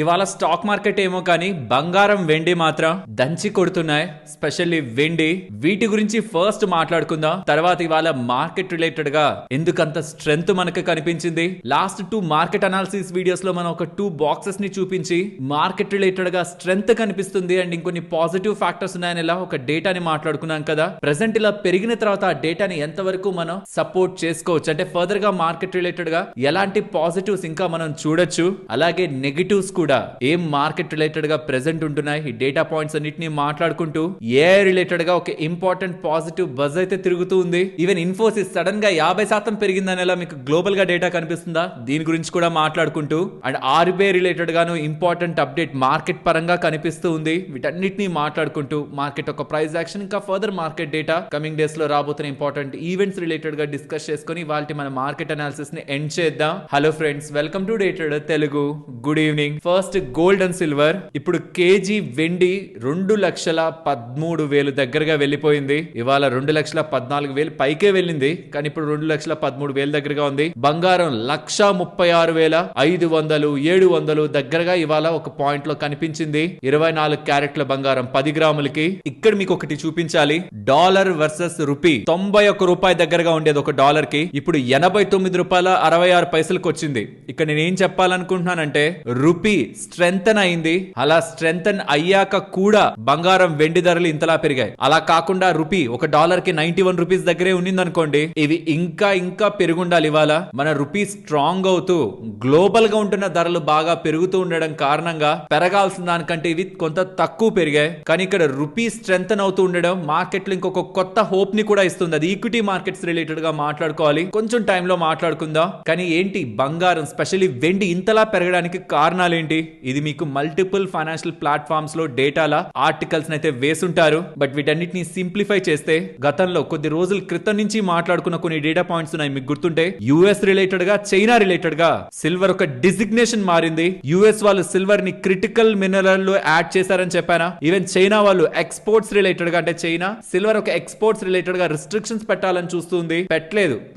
ఇవాళ stock market ఏమో కానీ బంగారం వెండి మాత్రం దంచి కొడుతున్నాయి. స్పెషల్లీ వెండి. వీటి గురించి ఫస్ట్ మాట్లాడుకుందాం. తర్వాత ఇవాళ మార్కెట్ రిలేటెడ్ గా ఎందుకంత స్ట్రెంగ్త్ మనకు కనిపించింది. లాస్ట్ 2 మార్కెట్ అనాలిసిస్ వీడియోస్ లో మనం ఒక 2 బాక్సెస్ ని చూపించి మార్కెట్ రిలేటెడ్ గా స్ట్రెంగ్త్ కనిపిస్తుంది అండ్ ఇంకొన్ని పాజిటివ్ ఫ్యాక్టర్స్ ఉన్నాయని ఇలా ఒక డేటాని మాట్లాడుకున్నాం కదా. ప్రెసెంట్ ఇలా పెరిగిన తర్వాత ఆ డేటాని ఎంతవరకు మనం సపోర్ట్ చేసుకోవచ్చు అంటే ఫర్దర్ గా మార్కెట్ రిలేటెడ్ గా ఎలాంటి పాజిటివ్స్ ఇంకా మనం చూడొచ్చు, అలాగే నెగటివ్స్ కూడా ఏం మార్కెట్ రిలేటెడ్ గా ప్రెసెంట్ ఉంటున్నాయి. ఈ డేటా పాయింట్స్ అన్నిటిని మాట్లాడుకుంటూ ఏఐ రిలేటెడ్ గా ఒక ఇంపార్టెంట్ పాజిటివ్ బజ్ అయితే తిరుగుతూ ఉంది. ఈవెన్ ఇన్ఫోసిస్ సడన్ గా 50% పెరిగిందనేలా మీకు గ్లోబల్ గా డేటా కనిపిస్తుందా, దీని గురించి కూడా మాట్లాడుకుంటూ అండ్ ఆర్బీఐ రిలేటెడ్ గాను ఇంపార్టెంట్ అప్డేట్ మార్కెట్ పరంగా కనిపిస్తూ ఉంది. వీటన్నిటిని మాట్లాడుకుంటూ మార్కెట్ ఒక ప్రైస్ యాక్షన్ ఇంకా further market data coming days లో రాబోతున్న ఇంపార్టెంట్ ఈవెంట్స్ రిలేటెడ్ గా డిస్కస్ చేసుకుని వాళ్ళ మన మార్కెట్ అనాలిసిస్ ని ఎండ్ చేద్దాం. Hello friends, welcome to day trader Telugu. Good evening. First gold and silver. ఇప్పుడు కేజీ వెండి 2,13,000 దగ్గరగా వెళ్ళిపోయింది. ఇవాళ 2,14,000 పైకే వెళ్ళింది, కానీ ఇప్పుడు 2,13,000 దగ్గరగా ఉంది. బంగారం 1,36,500 700 దగ్గరగా ఇవాళ ఒక పాయింట్ లో కనిపించింది. 24 క్యారెట్ల బంగారం 10 గ్రాములకి. ఇక్కడ మీకు ఒకటి చూపించాలి. డాలర్ వర్సెస్ రూపీ 91 రూపాయి దగ్గరగా ఉండేది ఒక డాలర్ కి, ఇప్పుడు 89 రూపాయల 66 పైసలకు వచ్చింది. ఇక్కడ నేను ఏం చెప్పాలనుకుంటున్నానంటే రూపీ స్ట్రెంథన్ అయింది. అలా స్ట్రెంథన్ అయ్యాక కూడా బంగారం వెండి ధరలు ఇంతలా పెరిగాయి. అలా కాకుండా రూపీ ఒక డాలర్ కి 91 రూపీస్ దగ్గరే ఉన్నింది అనుకోండి, ఇవి ఇంకా పెరుగుండాలి. ఇవాళ మన రూపీ స్ట్రాంగ్ అవుతూ గ్లోబల్ గా ఉంటున్న ధరలు బాగా పెరుగుతూ ఉండడం కారణంగా పెరగాల్సిన దానికంటే ఇవి కొంత తక్కువ పెరిగాయి. కానీ ఇక్కడ రూపీ స్ట్రెంథన్ అవుతూ ఉండడం మార్కెట్ లో ఇంకొక కొత్త హోప్ ని కూడా ఇస్తుంది. అది ఈక్విటీ మార్కెట్స్ రిలేటెడ్ గా మాట్లాడుకోవాలి, కొంచెం టైంలో మాట్లాడుకుందాం. కానీ ఏంటి బంగారం స్పెషల్లీ వెండి ఇంతలా పెరగడానికి కారణాలు ఏంటి? ఇది మీకు మల్టిపుల్ ఫైనాన్షియల్ ప్లాట్ఫామ్స్ లో డేటాల ఆర్టికల్స్ అయితే వేసుంటారు. బట్ వీటన్నిటిని సింప్లిఫై చేస్తే గతంలో కొద్ది రోజుల క్రితం నుంచి మాట్లాడుకున్న కొన్ని డేటా పాయింట్స్ ఉన్నాయి. మీకు గుర్తుంటే యుఎస్ రిలేటెడ్ గా చైనా రిలేటెడ్ గా సిల్వర్ ఒక డిజిగ్నేషన్ మారింది. యుఎస్ వాళ్ళు సిల్వర్ ని క్రిటికల్ మినరల్ లో యాడ్ చేశారని చెప్పానా. ఈవెన్ చైనా వాళ్ళు ఎక్స్పోర్ట్స్ రిలేటెడ్ గా అంటే చైనా సిల్వర్ ఒక ఎక్స్పోర్ట్స్ రిలేటెడ్ గా రిస్ట్రిక్షన్స్ పెట్టాలని చూస్తుంది,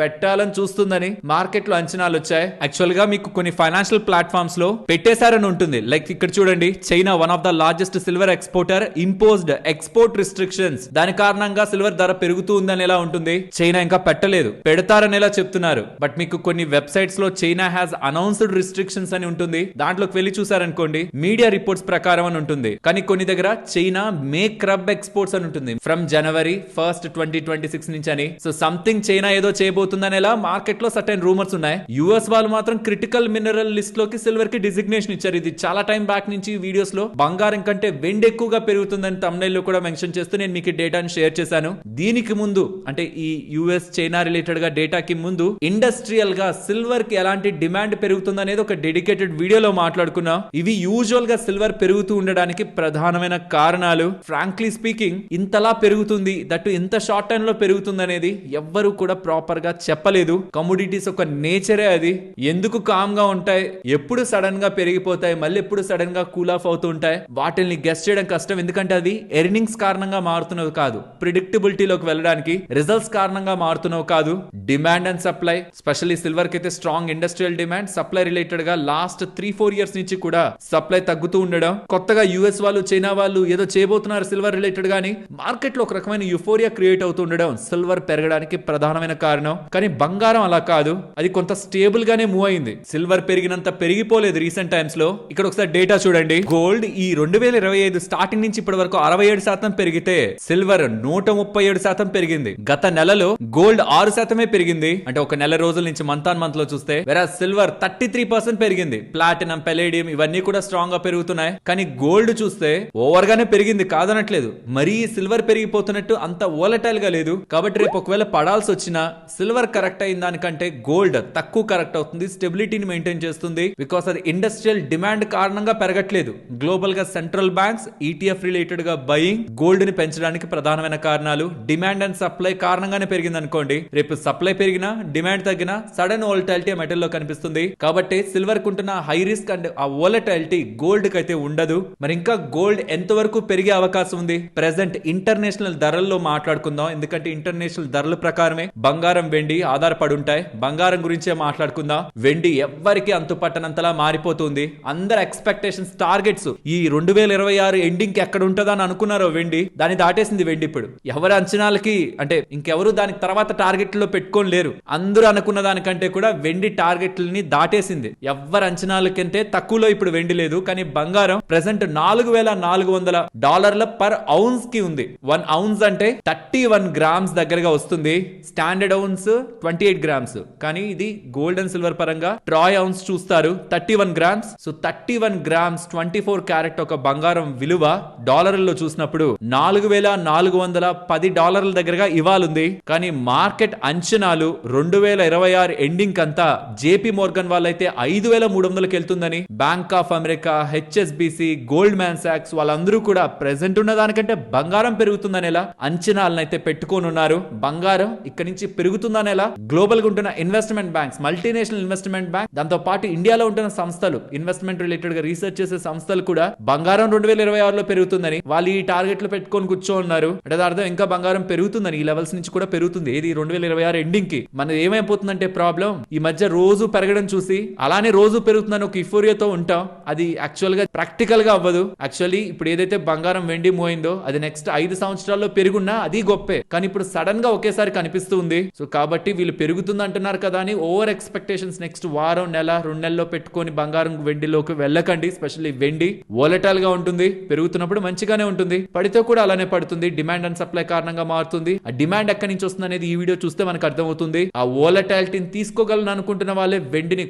పెట్టాలని చూస్తుందని మార్కెట్ లో అంచనాలు వచ్చాయి. యాక్చువల్ గా మీకు కొన్ని ఫైనాన్షియల్ ప్లాట్ఫామ్స్ లో పెట్టేశారని ఉంటుంది. లైక్ ఇక్కడ చూడండి, China one of the largest silver exporter imposed export restrictions. దాని కారణంగా సిల్వర్ ధర పెరుగుతూ ఉందని ఎలా ఉంటుంది. చైనా ఇంకా పెట్టలేదు, పెడతారని ఎలా చెప్తున్నారు. బట్ మీకు కొన్ని వెబ్సైట్స్ లో చైనా హ్యాస్ అనౌన్స్డ్ రిస్ట్రిక్షన్స్ అని ఉంటుంది. దాంట్లోకి వెళ్ళి చూసారనుకోండి మీడియా రిపోర్ట్స్ ప్రకారం అని ఉంటుంది. కానీ కొన్ని దగ్గర చైనా మేక్ క్రబ్ ఎక్స్పోర్ట్స్ అని ఉంటుంది ఫ్రమ్ జనవరి 1st 2026 నుంచి అని. సో సంథింగ్ చైనా ఏదో చేయబోతుందని ఎలా మార్కెట్ లో సర్టెన్ రూమర్స్ ఉన్నాయి. యుఎస్ వాళ్ళు మాత్రం క్రిటికల్ మినరల్ లిస్ట్ లోకి సిల్వర్ కి డిజిగ్నేషన్ ఇచ్చారు. ఇది చాలా టైం బ్యాక్ నుంచి వీడియోస్ లో బంగారం కంటే వెండి ఎక్కువగా పెరుగుతుందని తమ్నైల్ లో కూడా మెన్షన్ చేస్తూ నేను మీకు డేటాను షేర్ చేశాను. దీనికి ముందు అంటే ఈ యుఎస్ చైనా రిలేటెడ్ గా డేటాకి ముందు ఇండస్ట్రియల్ గా సిల్వర్ కి ఎలాంటి డిమాండ్ పెరుగుతుంది అనేది ఒక డెడికేటెడ్ వీడియోలో మాట్లాడుకున్నాం. ఇవి యూజువల్ గా సిల్వర్ పెరుగుతూ ఉండడానికి ప్రధానమైన కారణాలు. ఫ్రాంక్లీ స్పీకింగ్ ఇంతలా పెరుగుతుంది, దట్టు ఇంత షార్ట్ టైం లో పెరుగుతుంది అనేది ఎవ్వరు కూడా ప్రాపర్ గా చెప్పలేదు. కమోడిటీస్ ఒక నేచరే అది. ఎందుకు కామ్ గా ఉంటాయి, ఎప్పుడు సడన్ గా పెరిగిపోతాయి, మళ్ళీ ఎప్పుడు సడన్ గా కూల్ ఆఫ్ అవుతూ ఉంటాయి. వాటిని గెస్ చేయడం కష్టం, ఎందుకంటే అది ఎర్నింగ్స్ కారణంగా మారుతున్నవి కాదు, ప్రిడిక్టబిలిటీలోకి వెళ్ళడానికి రిజల్ట్స్ కారణంగా మారుతున్నవి కాదు. Demand and supply, specially silver కి అయితే strong industrial demand, supply related గా లాస్ట్ 3-4 ఇయర్స్ నుంచి కూడా సప్లై తగ్గుతూ ఉండడం. కొత్తగా యుఎస్ వాళ్ళు చైనా వాళ్ళు ఏదో చేయబోతున్నారు సిల్వర్ రిలేటెడ్ గానీ మార్కెట్ లో ఒక రకమైన యుఫోరియా క్రియేట్ అవుతూ ఉండడం సిల్వర్ పెరగడానికి ప్రధానమైన కారణం. కానీ బంగారం అలా కాదు, అది కొంత స్టేబుల్ గానే మూవ్ అయింది. సిల్వర్ పెరిగినంత పెరిగిపోలేదు రీసెంట్ టైమ్స్ లో. ఇక్కడ ఒకసారి డేటా చూడండి. గోల్డ్ ఈ 2025 స్టార్టింగ్ నుంచి ఇప్పటి వరకు 67% పెరిగితే సిల్వర్ 137% పెరిగింది. గత నెలలో గోల్డ్ 6% పెరిగింది, అంటే ఒక నెల రోజుల నుంచి మంత్ ఆన్ మంత్ లో చూస్తే. వేరే సిల్వర్ 33% పెరిగింది. ప్లాటినం, పెలేడియం ఇవన్నీ కూడా స్ట్రాంగ్ గా పెరుగుతున్నాయి. కానీ గోల్డ్ చూస్తే ఓవర్ గానే పెరిగింది, కాదనట్లేదు. మరీ సిల్వర్ పెరిగిపోతున్నట్టు అంత వోలటైల్ గా లేదు. కాబట్టి రేపు ఒకవేళ పడాల్సి వచ్చినా సిల్వర్ కరెక్ట్ అయిన దానికంటే గోల్డ్ తక్కువ కరెక్ట్ అవుతుంది, స్టెబిలిటీని మెయింటైన్ చేస్తుంది. బికాస్ అది ఇండస్ట్రియల్ డిమాండ్ కారణంగా పెరగట్లేదు. గ్లోబల్ గా సెంట్రల్ బ్యాంక్స్ ఈటీఎఫ్ రిలేటెడ్ గా బయింగ్ గోల్డ్ ని పెంచడానికి ప్రధానమైన కారణాలు. డిమాండ్ అండ్ సప్లై కారణంగానే పెరిగింది అనుకోండి, రేపు సప్లై పెరిగినా డిమాండ్ తగ్గినా సడన్ వోలటాలిటీ మెటల్ లో కనిపిస్తుంది. కాబట్టి సిల్వర్ కుంటున్న హై రిస్క్ అండ్ ఆ వోలటాలిటీ గోల్డ్ కి అయితే ఉండదు. మరి ఇంకా గోల్డ్ ఎంతవరకు పెరిగే అవకాశం ఉంది? ప్రెసెంట్ ఇంటర్నేషనల్ ధరల్లో మాట్లాడుకుందాం, ఎందుకంటే ఇంటర్నేషనల్ ధరల ప్రకారమే బంగారం వెండి ఆధారపడి ఉంటాయి. బంగారం గురించే మాట్లాడుకుందాం. వెండి ఎవ్వరికి అంతుపట్టనంతలా మారిపోతుంది. అందరు ఎక్స్పెక్టేషన్స్ టార్గెట్స్ ఈ 2026 ఎండింగ్ కి ఎక్కడ ఉంటుందా అని అనుకున్నారో వెండి, దాన్ని దాటేసింది వెండి. ఇప్పుడు ఎవరి అంచనాలకి అంటే ఇంకెవరు దానికి తర్వాత టార్గెట్లో పెట్టుకొని లేరు. అందరూ అనుకున్న దానికంటే కూడా వెండి టార్గెట్లని దాటేసింది. ఎవరి అంచనాలకంటే తక్కువలో ఇప్పుడు వెండి లేదు. కానీ బంగారం ప్రెసెంట్ $4,400 పర్ ఔన్స్ కి ఉంది. 1 ఔన్స్ అంటే 31 గ్రామ్స్ దగ్గరగా వస్తుంది. Standard ounce 28 grams. కానీ ఇది గోల్డ్ అండ్ సిల్వర్ పరంగా ట్రాయ్ ఔన్స్ చూస్తారు 31 గ్రామ్స్. సో 31 గ్రామ్స్ 24 క్యారెట్ ఒక బంగారం విలువ డాలర్లలో చూసినప్పుడు $4,410 దగ్గరగా ఇవ్వాలుంది. కానీ మార్కెట్ అంచనాలు 2026 ఎండింగ్ అంతా జేపీ మోర్గన్ వాళ్ళైతే 5,300కి వెళ్తుందని, bank of America, HSBC, gold man socks వాళ్ళందరూ కూడా ప్రెసెంట్ ఉన్న దానికంటే బంగారం పెరుగుతుందనేలా అంచనాలను అయితే పెట్టుకొని ఉన్నారు. బంగారం ఇక్కడ నుంచి పెరుగుతుందనేలా గ్లోబల్ గా ఉంటున్న investment banks, multinational investment bank, దాంతో పాటు ఇండియాలో ఉంటున్న సంస్థలు, ఇన్వెస్ట్మెంట్ రిలేటెడ్ గా రీసెర్చ్ చేసే సంస్థలు కూడా బంగారం 2026లో పెరుగుతుందని వాళ్ళు ఈ టార్గెట్లు పెట్టుకొని కూర్చోన్నారు. అంటే అర్థం ఇంకా బంగారం పెరుగుతుందని, ఈ లెవెల్స్ నుంచి కూడా పెరుగుతుంది. ఏది 2026 ఎండింగ్ కి. మన ఏమైపోతుందంటే ప్రాబ్లం, ఈ మధ్య రోజు పెరగడం చూసి అలానే రోజు పెరుగుతుందని ఒక ఇఫోరియాతో ఉంటాం. అది యాక్చువల్ గా ప్రాక్టికల్ గా అవ్వదు. యాక్చువల్లీ ఇప్పుడు ఏదైతే బంగారం వెండి మోయిందో అది నెక్స్ట్ 5 సంవత్సరాల్లో పెరుగున్నా అది గొప్పే. కానీ ఇప్పుడు సడన్ గా ఒకేసారి కనిపిస్తుంది. సో కాబట్టి వీళ్ళు పెరుగుతుంది అంటున్నారు కదా అని ఓవర్ ఎక్స్పెక్టేషన్స్ నెక్స్ట్ వారం, నెల, 2 నెలల్లో పెట్టుకొని బంగారం వెండిలోకి వెళ్ళకండి. స్పెషల్లీ వెండి వోలటైల్ గా ఉంటుంది. పెరుగుతున్నప్పుడు మంచిగానే ఉంటుంది, పడితే కూడా అలానే పడుతుంది. డిమాండ్ అండ్ సప్లై కారణంగా మారుతుంది. ఆ డిమాండ్ ఎక్కడి నుంచి వస్తుంది అనేది ఈ వీడియో చూస్తే మనకు అర్థమవుతుంది. ఆ వోలటాలిటీని తీసుకోగలను అనుకుంటున్న వాళ్ళే వెండిని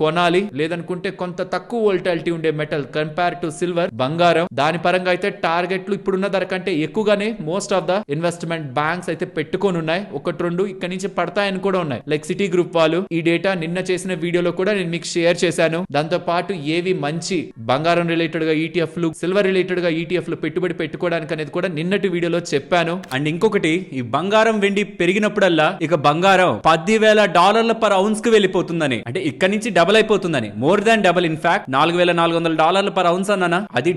కొనాలి. లేదనుకుంటే కొంత తక్కువ వోలటాలిటీ ఉండే మెటల్ కంపేర్ టు సిల్వర్, బంగారం, దాని పరంగా అయితే టార్గెట్లు ఇప్పుడున్న ధర కంటే ఎక్కువగానే most of the investment banks అయితే పెట్టుకొని ఉన్నాయి. 1-2 ఇక్కడ నుంచి పడతాయని కూడా ఉన్నాయి. లైక్ సిటీ గ్రూప్ వాళ్ళు ఈ డేటా నిన్న చేసిన వీడియోలో కూడా నేను మీకు షేర్ చేశాను. దాంతో పాటు ఏవి మంచి బంగారం రిలేటెడ్ గా ఈటీఎఫ్లు, సిల్వర్ రిలేటెడ్ గా ఈటీఎఫ్లు పెట్టుబడి పెట్టుకోవడానికి అనేది కూడా నిన్నటి వీడియోలో చెప్పాను. అండ్ ఇంకొకటి, ఈ బంగారం వెండి పెరిగినప్పుడల్లా ఇక బంగారం $10,000 పర్ ఔన్స్ కి వెళ్ళిపోతుందని, అంటే ఇక్కడ నుంచి డబుల్ అయిపోతుందని, more than double. In fact $4,400 per ounce అన్నానా, అది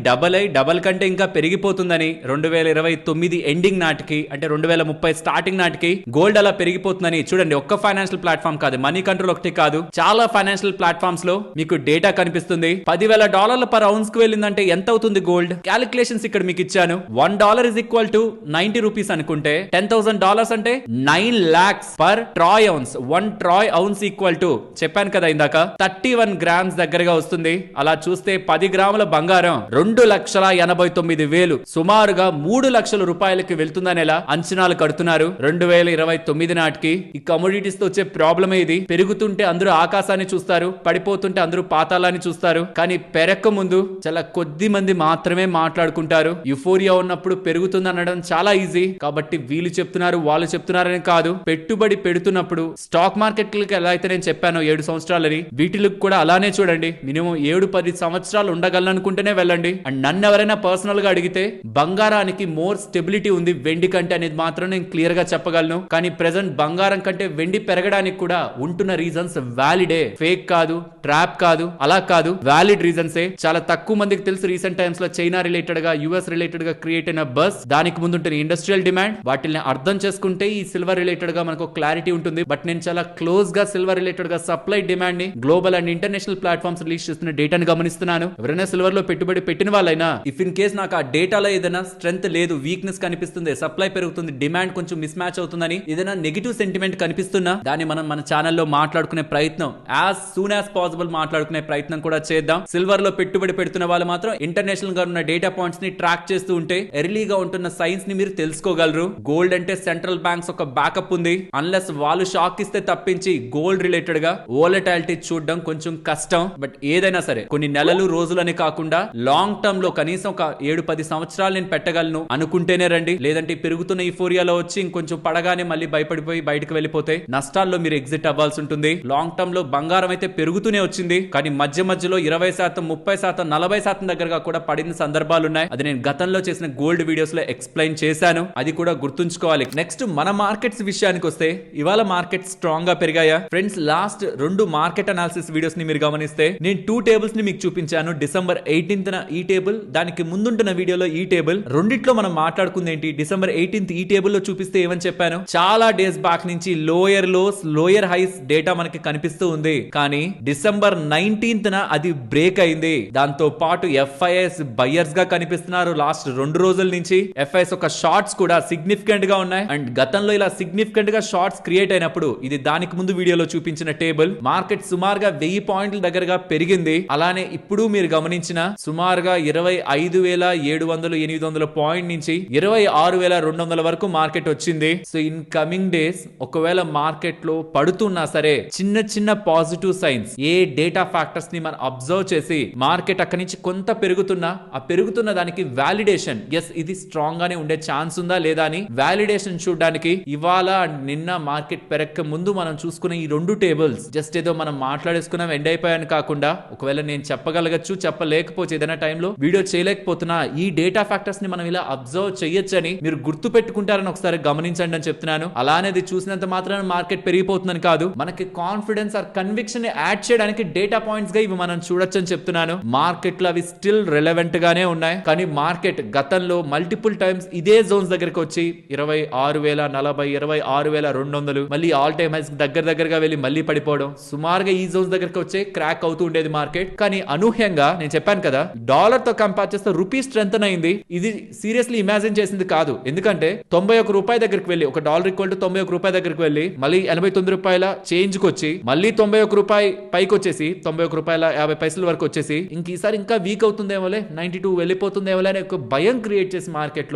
డబుల్ కంటే ఇంకా పెరిగిపోతుందని 2029 ఎండింగ్ నాటికి, అంటే 2030 స్టార్టింగ్ నాటికి గోల్డ్ అలా పెరిగిపోతుందని. చూడండి, ఒక్క ఫైనాన్షియల్ ప్లాట్ఫామ్ కాదు, మనీ కంట్రోల్ ఒకటి కాదు, చాలా ఫైనాన్షియల్ ప్లాట్ఫామ్స్ లో మీకు డేటా కనిపిస్తుంది. $10,000 పర్ ఔన్స్ కు వెళ్ళిందంటే ఎంత అవుతుంది గోల్డ్? క్యాలిక్యులేషన్స్ ఇక్కడ మీకు ఇచ్చాను. $1 is equal to 90 రూపీస్ అనుకుంటే $10,000 అంటే 9 lakhs per troy ounce. 1 troy ounce equal to చెప్పాను కదా ఇందాక 31 గ్రామ్స్ దగ్గరగా వస్తుంది. అలా చూస్తే 10 గ్రాముల బంగారం 2,89,000 సుమారుగా 3 లక్షల రూపాయలకి వెళ్తుందనేలా అంచనాలు కడుతున్నారు 2029 నాటికి. ఈ కమోడిటీస్ తో వచ్చే ప్రాబ్లమే ఇది. పెరుగుతుంటే అందరూ ఆకాశాన్ని చూస్తారు, పడిపోతుంటే అందరూ పాతాళాన్ని చూస్తారు. కానీ పెరక్క ముందు చాలా కొద్ది మంది మాత్రమే మాట్లాడుకుంటారు. యుఫోరియా ఉన్నప్పుడు పెరుగుతుంది అనడం చాలా ఈజీ. కాబట్టి వీళ్ళు చెప్తున్నారు, వాళ్ళు చెప్తున్నారని కాదు. పెట్టుబడి పెడుతున్నప్పుడు స్టాక్ మార్కెట్లకి ఎలా అయితే నేను చెప్పానో 7 సంవత్సరాలని, వీటికి కూడా అలానే చూడండి. మినిమం 7-10 సంవత్సరాలు ఉండగలనుకుంటేనే వెళ్ళండి. అండ్ నన్ను ఎవరైనా పర్సనల్ గా అడిగితే బంగారానికి మోర్ స్టెబిలిటీ ఉంది వెండి కంటే అనేది మాత్రం నేను క్లియర్ గా చెప్పగలను. కానీ ప్రెసెంట్ బంగారం కంటే వెండి పెరగడానికి కూడా ఉంటున్న రీజన్స్ వ్యాలిడే, ఫేక్ కాదు, ట్రాప్ కాదు, అలా కాదు, వ్యాలిడ్ రీజన్సే. చాలా తక్కువ మందికి తెలుసు రీసెంట్ టైమ్స్ లో చైనా రిలేటెడ్ గా, యుఎస్ రిలేటెడ్ గా క్రియేట్ అయిన బస్, దానికి ముందు ఉంటున్న ఇండస్ట్రియల్ డిమాండ్, వాటిని అర్థం చేసుకుంటే ఈ సిల్వర్ రిలేటెడ్ గా మనకు క్లారిటీ ఉంటుంది. బట్ నేను చాలా క్లోజ్ గా సిల్వర్ రిలేటెడ్ గా సప్లై డిమాండ్ ని global and international platforms release చేస్తున్న డేటాను గమనిస్తున్నాను. ఎవరైనా సిల్వర్ లో పెట్టుబడి పెట్టిన వాళ్ళైనా, ఇఫ్ ఇన్ కేస్ నాకు ఆ డేటాలో ఏదైనా స్ట్రెంత్ లేదు, వీక్నెస్ కనిపిస్తుంది, సప్లై పెరుగుతుంది, డిమాండ్ కొంచెం మిస్ మ్యాచ్ అవుతుందని ఏదైనా నెగిటివ్ సెంటిమెంట్ కనిపిస్తున్నా దాన్ని మనం మన ఛానల్లో మాట్లాడుకునే ప్రయత్నం, యాజ్ సూన్ యాజ్ పాసిబుల్ మాట్లాడుకునే ప్రయత్నం కూడా చేద్దాం. సిల్వర్ లో పెట్టుబడి పెడుతున్న వాళ్ళు మాత్రం ఇంటర్నేషనల్ గా ఉన్న డేటా పాయింట్స్ ని ట్రాక్ చేస్తూ ఉంటే ఎర్లీగా ఉంటున్న సైన్స్ ని మీరు తెలుసుకోగలరు. గోల్డ్ అంటే సెంట్రల్ బ్యాంక్స్ ఒక బ్యాకప్ ఉంది. అన్లెస్ వాళ్ళు షాక్ ఇస్తే తప్పించి గోల్డ్ రిలేటెడ్ గా వోలటాలిటీ చూడడం కొంచెం కష్టం. బట్ ఏదైనా సరే కొన్ని నెలలు, రోజులని కాకుండా లాంగ్ టర్మ్ లో కనీసం ఒక 7-10 సంవత్సరాలు నేను పెట్టగలను అనుకుంటేనే రండి. లేదంటే పెరుగుతున్న ఈ ఫోరియాలో వచ్చి ఇంకొంచెం పడగానే మళ్ళీ భయపడిపోయి బయటకు వెళ్ళిపోతే నష్టాల్లో మీరు ఎగ్జిట్ అవ్వాల్సి ఉంటుంది. లాంగ్ టర్మ్ లో బంగారం అయితే పెరుగుతూనే వచ్చింది. కానీ మధ్యలో 20%, 30%, 40% దగ్గరగా కూడా పడిన సందర్భాలు ఉన్నాయి. అది నేను గతంలో చేసిన గోల్డ్ వీడియోస్ లో ఎక్స్ప్లెయిన్ చేశాను. అది కూడా గుర్తుంచుకోవాలి. నెక్స్ట్ మన మార్కెట్స్ విషయానికి వస్తే ఇవాళ మార్కెట్ స్ట్రాంగ్ గా పెరిగాయా friends? Last 2 market analysis videos ని మీరు గమనిస్తే నేను 2 టేబుల్స్ ని మీకు చూపించాను. December 18th ఈ టేబుల్, దానికి ముందుంటున్న వీడియోలో ఈ టేబుల్. రెండిట్లో మనం మాట్లాడుకుంది ఏంటి? December 18th ఈ టేబుల్ లో చూపిస్తే ఏమని చెప్పాను? చాలా డేస్ బ్యాక్ నుంచి lower lows, lower highs data మనకి కనిపిస్తూ ఉంది. కానీ December 19th రోజున అది బ్రేక్ అయింది. దాంతో పాటు ఎఫ్ఐఎస్ బయర్స్ గా కనిపిస్తున్నారు లాస్ట్ 2 రోజుల నుంచి. ఎఫ్ఐఎస్ ఒక షార్ట్స్ కూడా సిగ్నిఫికెంట్ గా ఉన్నాయి. అండ్ గతంలో ఇలా సిగ్నిఫికెంట్ గా షార్ట్స్ క్రియేట్ అయినప్పుడు ఇది దానికి ముందు వీడియోలో చూపించిన టేబుల్ మార్కెట్ సుమారుగా 1000 పాయింట్ల దగ్గరగా పెరిగింది. అలానే ఇప్పుడు మీరు గమనించిన సుమారుగా 25,700-800 పాయింట్ నుంచి 26,200 వరకు మార్కెట్ వచ్చింది. సో ఇన్ కమింగ్ డేస్ ఒకవేళ మార్కెట్ లో పడుతున్నా సరే చిన్న చిన్న పాజిటివ్ సైన్స్, ఏ డేటా ఫ్యాక్టర్స్ ని మనం అబ్జర్వ్ చేసి మార్కెట్ అక్కడి నుంచి కొంత పెరుగుతున్నా ఆ పెరుగుతున్న దానికి వాలిడేషన్, ఎస్ ఇది స్ట్రాంగ్ గానే ఉండే ఛాన్స్ ఉందా లేదా అని వాలిడేషన్ చూడడానికి ఇవాళ నిన్న మార్కెట్ పెరక్క ముందు మనం చూసుకున్న ఈ 2 టేబుల్స్ జస్ట్ ఏదో మనం మాట్లాడేసుకున్నాం ఎండ్ అయిపోయాను కాకుండా, ఒకవేళ నేను చెప్పగలగచ్చు చెప్పలేకపోతే ఏదైనా టైంలో వీడియో చేయలేకపోతున్నా ఈ డేటా ఫ్యాక్టర్స్ ని మనం ఇలా అబ్జర్వ్ చేయొచ్చని మీరు గుర్తు పెట్టుకుంటారని ఒకసారి గమనించండి అని చెప్తున్నాను. అలానే అది చూసినంత మాత్రాన మార్కెట్ పెరిగిపోతుందని కాదు, మనకి కాన్ఫిడెన్స్ ఆర్ కన్విక్షన్ యాడ్ చేయడానికి డేటా పాయింట్స్ గా ఇవి మనం చూడొచ్చు అని చెప్తున్నాను. మార్కెట్ లో అవి స్టిల్ రెలవెంట్ గానే ఉన్నాయి. కానీ మార్కెట్ గతంలో మల్టిపుల్ టైమ్స్ ఇదే జోన్స్ దగ్గరికి వచ్చి 26,040, 26,200 మళ్ళీ ఆల్ టైమ్ హైస్ దగ్గరగా వెళ్ళి మళ్ళీ పడిపోవడం, సుమారుగా ఈ జోన్స్ దగ్గరికి వచ్చే క్రాక్ అవుతూ ఉండేది మార్కెట్. కానీ అనూహ్యంగా నేను చెప్పాను కదా, డాలర్ తో కంపేర్ చేస్తే రూపీ స్ట్రెంగ్ అయింది. ఇది సీరియస్లీ ఇమాజిన్ చేసింది కాదు. ఎందుకంటే 91 రూపాయి దగ్గరికి వెళ్ళి ఒక డాలర్ ఈక్వల్ టు 91 రూపాయి దగ్గరికి వెళ్ళి మళ్ళీ 89 రూపాయల చేంజ్ కి వచ్చి మళ్ళీ 91 రూపాయి పైకి వచ్చేసి 91 రూపాయల 50 పైసల వరకు వచ్చేసి ఇంక ఈసారి ఇంకా వీక్ అవుతుందేమోలే 92 వెళ్ళిపోతుందేమోలే అనే ఒక భయం క్రియేట్ చేసి మార్కెట్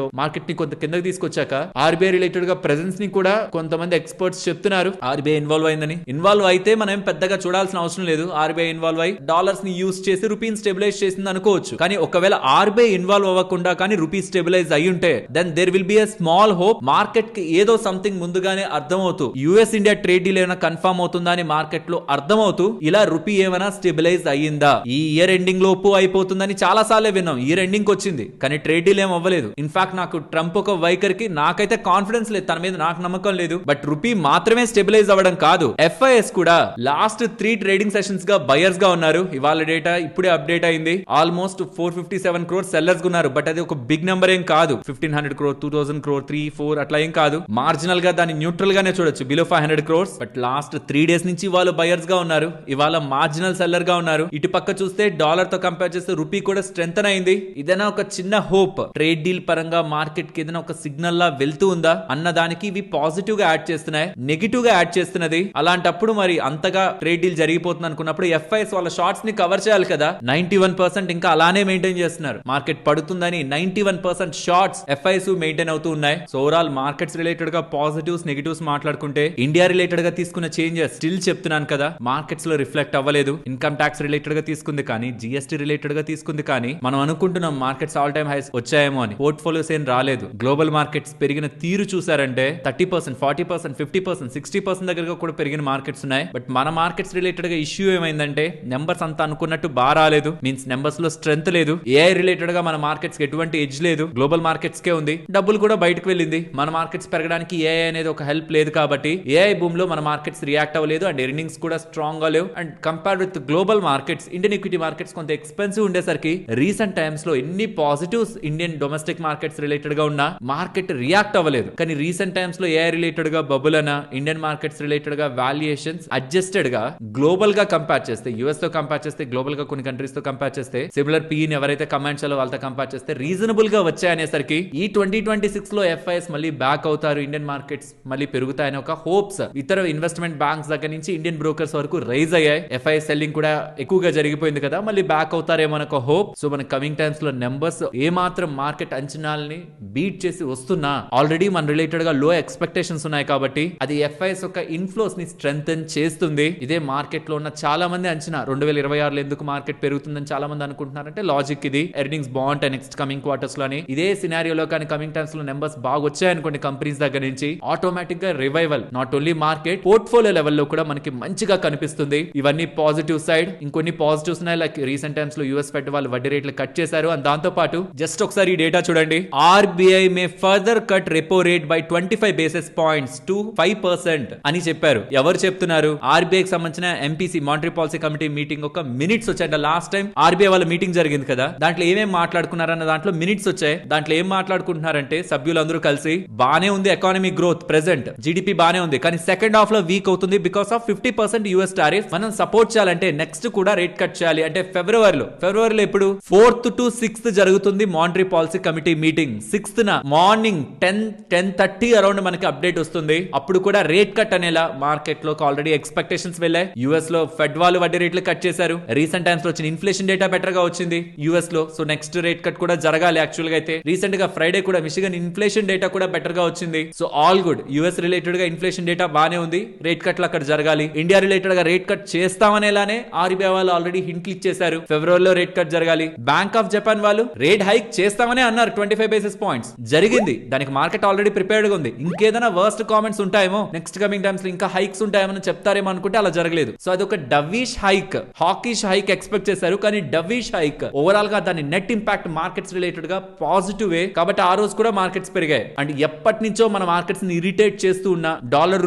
ని కొంత కిందకి తీసుకొచ్చాక ఆర్బీఐ రిలేటెడ్ గా ప్రెజెన్స్ ని కూడా కొంతమంది ఎక్స్పర్ట్స్ చెప్తున్నారు ఆర్బీఐ ఇన్వాల్వ్ అయిందని. ఇన్వాల్వ్ అయితే మనం పెద్దగా చూడాల్సిన అవసరం లేదు. ఆర్బీఐ ఇన్వాల్వ్ అయి డాలర్స్ ని యూస్ చేసి రూపీని స్టెబిలైజ్ చేసింది అనుకోవచ్చు. కానీ ఒకవేళ ఆర్బీఐ ఇన్వాల్వ్ అవ్వకుండా కానీ రూపీ స్టెబిలైజ్ అయి ఉంటే then there will be a small hope. Market కి ఏదో సంథింగ్ ముందుగానే అర్థమవుతూ యుఎస్ ఇండియా ట్రేడ్ డీల్ ఏమైనా కన్ఫర్మ్ అవుతుందా అని మార్కెట్ లో అర్థమవుతూ ఇలా రూపీ ఏమైనా స్టెబిలైజ్ అయ్యిందా, ఈ ఇయర్ ఎండింగ్ లోపు అయిపోతుందని చాలా సార్లే విన్నాం. ఇయర్ ఎండింగ్ వచ్చింది కానీ ట్రేడ్ డీల్ ఏం అవ్వలేదు. ఇన్ఫాక్ట్ నాకు ట్రంప్ ఒక వైఖరికి నాకైతే కాన్ఫిడెన్స్ లేదు, తన మీద నాకు నమ్మకం లేదు. బట్ రూపీ మాత్రమే స్టెబిలైజ్ అవ్వడం కాదు, ఎఫ్ఐఎస్ కూడా లాస్ట్ 3 ట్రేడింగ్ సెషన్స్ గా బయర్స్ గా ఉన్నారు. ఇవాళ డేటా ఇప్పుడే అప్డేట్ అయింది. ఆల్మోస్ట్ 457 crores సెల్లర్స్ ఉన్నారు. బట్ అది ఒక బిగ్ నెంబర్ ఏం కాదు. 1,500 crore, 2,000 crore, 3, 4 అట్లా ఏం కాదు. మార్జినల్ గా దాన్ని న్యూట్రల్ గానే చూడొచ్చు, below 500 crores. But last 3 days నుంచి వాళ్ళు బయర్స్ గా ఉన్నారు. ఇవాళ మార్జినల్ సెల్లర్ గా ఉన్నారు. ఇటు పక్క చూస్తే డాలర్ తో కంపేర్ చేస్తే రూపీ కూడా స్ట్రెంగ్ అయింది. ఇదైనా ఒక చిన్న హోప్, ట్రేడ్ డీల్ పరంగా మార్కెట్ కి ఏదైనా ఒక సిగ్నల్ లా వెళ్తూ ఉందా అన్న దానికి ఇవి పాజిటివ్ గా యాడ్ చేస్తున్నాయి, నెగిటివ్ గా యాడ్ చేస్తున్నది. అలాంటప్పుడు మరి అంతగా ట్రేడ్ డీల్ జరిగిపోతుంది అనుకున్నప్పుడు ఎఫ్ఐఎస్ వాళ్ళ షార్ట్స్ ని కవర్ చేయాలి కదా. 91% ఇంకా అలానే మెయింటైన్ చేస్తున్నారు. మార్కెట్ పడుతుందని 91% షార్ట్స్ ఎఫ్ఐఎస్ మెయింటైన్ అవుతూ ఉన్నాయి. సో ఓవరాల్ మార్కెట్స్ రిలేటెడ్ గా పాజిటివ్స్ నెగిటివ్స్ మాట్లాడుకుంటే ఇండియా రిలేటెడ్ గా తీసుకున్న చేంజెస్ స్టిల్ చెప్తున్నాను కదా మార్కెట్స్ లో రిఫ్లెక్ట్ అవ్వలేదు. ఇన్కమ్ ట్యాక్స్ రిలేటెడ్ గా తీసుకుంది కానీ, జిఎస్టీ రిలేటెడ్ గా తీసుకుంది కానీ, మనం అనుకుంటున్నాం మార్కెట్స్ ఆల్ టైమ్ హైస్ వచ్చాయేమో అని. పోర్ట్ఫోలియోస్ ఏం రాలేదు. గ్లోబల్ మార్కెట్స్ పెరిగిన తీరు చూసారంటే 30%, 40%, 50%, 60% దగ్గరగా కూడా పెరిగిన మార్కెట్స్ ఉన్నాయి. బట్ మన మార్కెట్స్ రిలేటెడ్ గా ఇష్యూ ఏమైందంటే నెంబర్స్ అంతా అనుకున్నట్టు బాగా రాలేదు. మీన్స్ నెంబర్స్ లో స్ట్రెంత్ లేదు. ఏఐ రిలేటెడ్ గా మన మార్కెట్స్ కి ఎటువంటి ఎడ్జ్ లేదు. గ్లోబల్ మార్కెట్స్ కే ఉంది. డబ్బులు కూడా బయటకు వెళ్ళింది. మన మార్కెట్స్ పెరగడానికి ఏఐ అనేది ఒక హెల్ప్ లేదు కాబట్టి ఏఐ బూమ్ లో మన మార్కెట్స్ రియాక్ట్ అవ్వలేదు. అండ్ ఎర్నింగ్స్ కూడా స్ట్రాంగ్ గా లేవు. And compare with global markets, Indian equity markets కొంత ఎక్స్పెన్సివ్ ఉండేసరికి రీసెంట్ టైమ్స్ లో ఎన్ని positives Indian domestic markets related గా ఉన్నా మార్కెట్ రియాక్ట్ అవ్వలేదు. కానీ రీసెంట్ టైమ్స్ లో ఏఐ రిలేటెడ్ గా బబుల్ అన్న ఇండియన్ మార్కెట్స్ రిలేటెడ్ గా వాల్యుయేషన్స్ అడ్జస్టెడ్ గా గ్లోబల్ గా కంపేర్ చేస్తే, యుఎస్ తో కంపేర్ చేస్తే, గ్లోబల్ గా కొన్ని కంట్రీస్ తో కంపేర్ చేస్తే, సిమిలర్ పీని ఎవరైతే కమెంట్స్ వాళ్ళతో కంపేర్ చేస్తే రీజనబుల్ గా వచ్చాయనేసరికి ఈ 2026 లో ఎఫ్ఐఎస్ మళ్ళీ బ్యాక్ అవుతారు, ఇండియన్ మార్కెట్స్ మళ్ళీ పెరుగుతాయని ఒక హోప్స్ ఇతర ఇన్వెస్ట్మెంట్ బ్యాంక్స్ దగ్గర నుంచి ఇండియన్ బ్రోకర్స్ వరకు రైజ్ అయ్యాయి. ఎఫ్ఐఎస్ సెల్లింగ్ కూడా ఎక్కువగా జరిగిపోయింది కదా, మళ్ళీ బ్యాక్ అవుతారేమో ఒక హోప్. సో మన కమింగ్ టైమ్స్ లో నెంబర్స్ ఏ మాత్రం మార్కెట్ అంచనాలని బీట్ చేసి వస్తున్నా ఆల్రెడీ మన రిలేటెడ్ గా లో ఎక్స్పెక్టేషన్స్ ఉన్నాయి కాబట్టి అది ఎఫ్ఐఎస్ ఒక ఇన్ఫ్లోస్ ని స్ట్రెంగ్థెన్ చేస్తుంది. ఇదే మార్కెట్ లో ఉన్న చాలా మంది అంచనా 2026 ఎందుకు మార్కెట్ పెరుగుతుందని చాలా మంది అనుకుంటున్నారంటే లాజిక్ ఇది. ఎర్నింగ్స్ బాగుంటాయి నెక్స్ట్ కమింగ్ క్వార్టర్స్ లోని. ఇదే సినారియోలో కానీ కమింగ్ టైమ్స్ లో నెంబర్స్ బాగా వచ్చాయనుకోండి కంపెనీస్ దగ్గర నుంచి ఆటోమేటిక్ గా revival not only market portfolio లెవెల్లో కూడా మనకి మంచిగా కనిపిస్తుంది. ఇవన్నీ పాజిటివ్ సైడ్. ఇంకొన్ని పాజిటివ్స్ ఉన్నాయి, లైక్ రీసెంట్ టైమ్స్ లో యూఎస్ ఫెడ్ వాళ్ళు వడ్డీ రేట్లు కట్ చేశారు. అండ్ దాంతో పాటు జస్ట్ ఒకసారి ఈ డేటా చూడండి. RBI May further cut repo rate by 25 basis points to 5% అని చెప్పారు. ఎవరు చెప్తున్నారు? ఆర్బీఐకి సంబంధించిన MPC monetary policy committee meeting ఒక మినిట్స్ వచ్చాయంట. లాస్ట్ టైం ఆర్బీఐ వాళ్ళ మీటింగ్ జరిగింది కదా, దాంట్లో ఏమేమి మాట్లాడుకున్నారన్న దాంట్లో మినిట్స్ వచ్చాయి. దాంట్లో ఏం మాట్లాడుకుంటున్నారంటే సభ్యులందరూ కలిసి బానే ఉంది ఎకానమీ గ్రోత్, ప్రెసెంట్ జీడిపి బానే ఉంది, కానీ సెకండ్ హాఫ్ లో వీక్ అవుతుంది బికాస్ ఆఫ్ 50% యూఎస్ టారిఫ్. మనం సపోర్ట్ చేయాలంటే నెక్స్ట్ నెక్స్ట్ కూడా రేట్ కట్ చేయాలి అంటే ఫిబ్రవరిలో ఇప్పుడు 4th to 6th జరుగుతుంది monetary policy committee meeting. 6th morning 10:30 around మనకి అప్డేట్ వస్తుంది. అప్పుడు కూడా రేట్ కట్ అనేలా మార్కెట్ లో ఆల్రెడీ ఎక్స్పెక్టేషన్స్ వెళ్ళాయి. యుఎస్ లో ఫెడ్ వాళ్ళు వడ్డీ రేట్లు కట్ చేశారు. రీసెంట్ టైమ్స్ లో వచ్చిన ఇన్ఫ్లేషన్ డేటా బెటర్ గా వచ్చింది యుఎస్ లో. సో నెక్స్ట్ రేట్ కట్ కూడా జరగాలి. యాక్చువల్ గా అయితే రీసెంట్ గా ఫ్రైడే కూడా మిషిగన్ ఇన్ఫ్లేషన్ డేటా కూడా బెటర్ గా వచ్చింది. So all good. US related గా ఇన్ఫ్లేషన్ డేటా బానే ఉంది. రేట్ కట్లు అక్కడ జరగాలి. ఇండియా రిలేటెడ్ గా రేట్ కట్ చేస్తామనేలానే ఆర్బీఐ వాళ్ళు ఆల్రెడీ హింట్లు ఇచ్చేశారు. ఫిబ్రవరిలో రేట్ కట్ జరగాలి. బ్యాంక్ ఆఫ్ జపాన్ వాళ్ళు రేట్ హైక్ చేస్తామని అన్నారు 25 బేసిస్ పాయింట్స్. జరిగింది. దానికి మార్కెట్ ఆల్రెడీ ప్రిపేర్డ్ గా ఉంది. ఇంకేదైనా వర్స్ట్ కామెంట్స్ ఉంటాయేమో, నెక్స్ట్ కమింగ్ టైమ్స్ లో ఇంకా హైక్స్ ఉంటాయేమో చెప్తారేమో అనుకుంటే అలా జరగలేదు. సో అది ఒక డవిష్ హైక్, హాకిష్ హైక్ ఎక్స్పెక్ట్ చేశారు. కానీ డవిష్ హైక్ ఓవరాల్ గా దాని నెట్ ఇంపాక్ట్ మార్కెట్స్ రిలేటెడ్ గా పాజిటివ్ వే. కాబట్టి ఆ రోజు కూడా మార్కెట్స్ పెరిగాయి. అండ్ ఎప్పటి నుంచో మన మార్కెట్స్ ని ఇరిటేట్ చేస్తూ ఉన్న డాలర్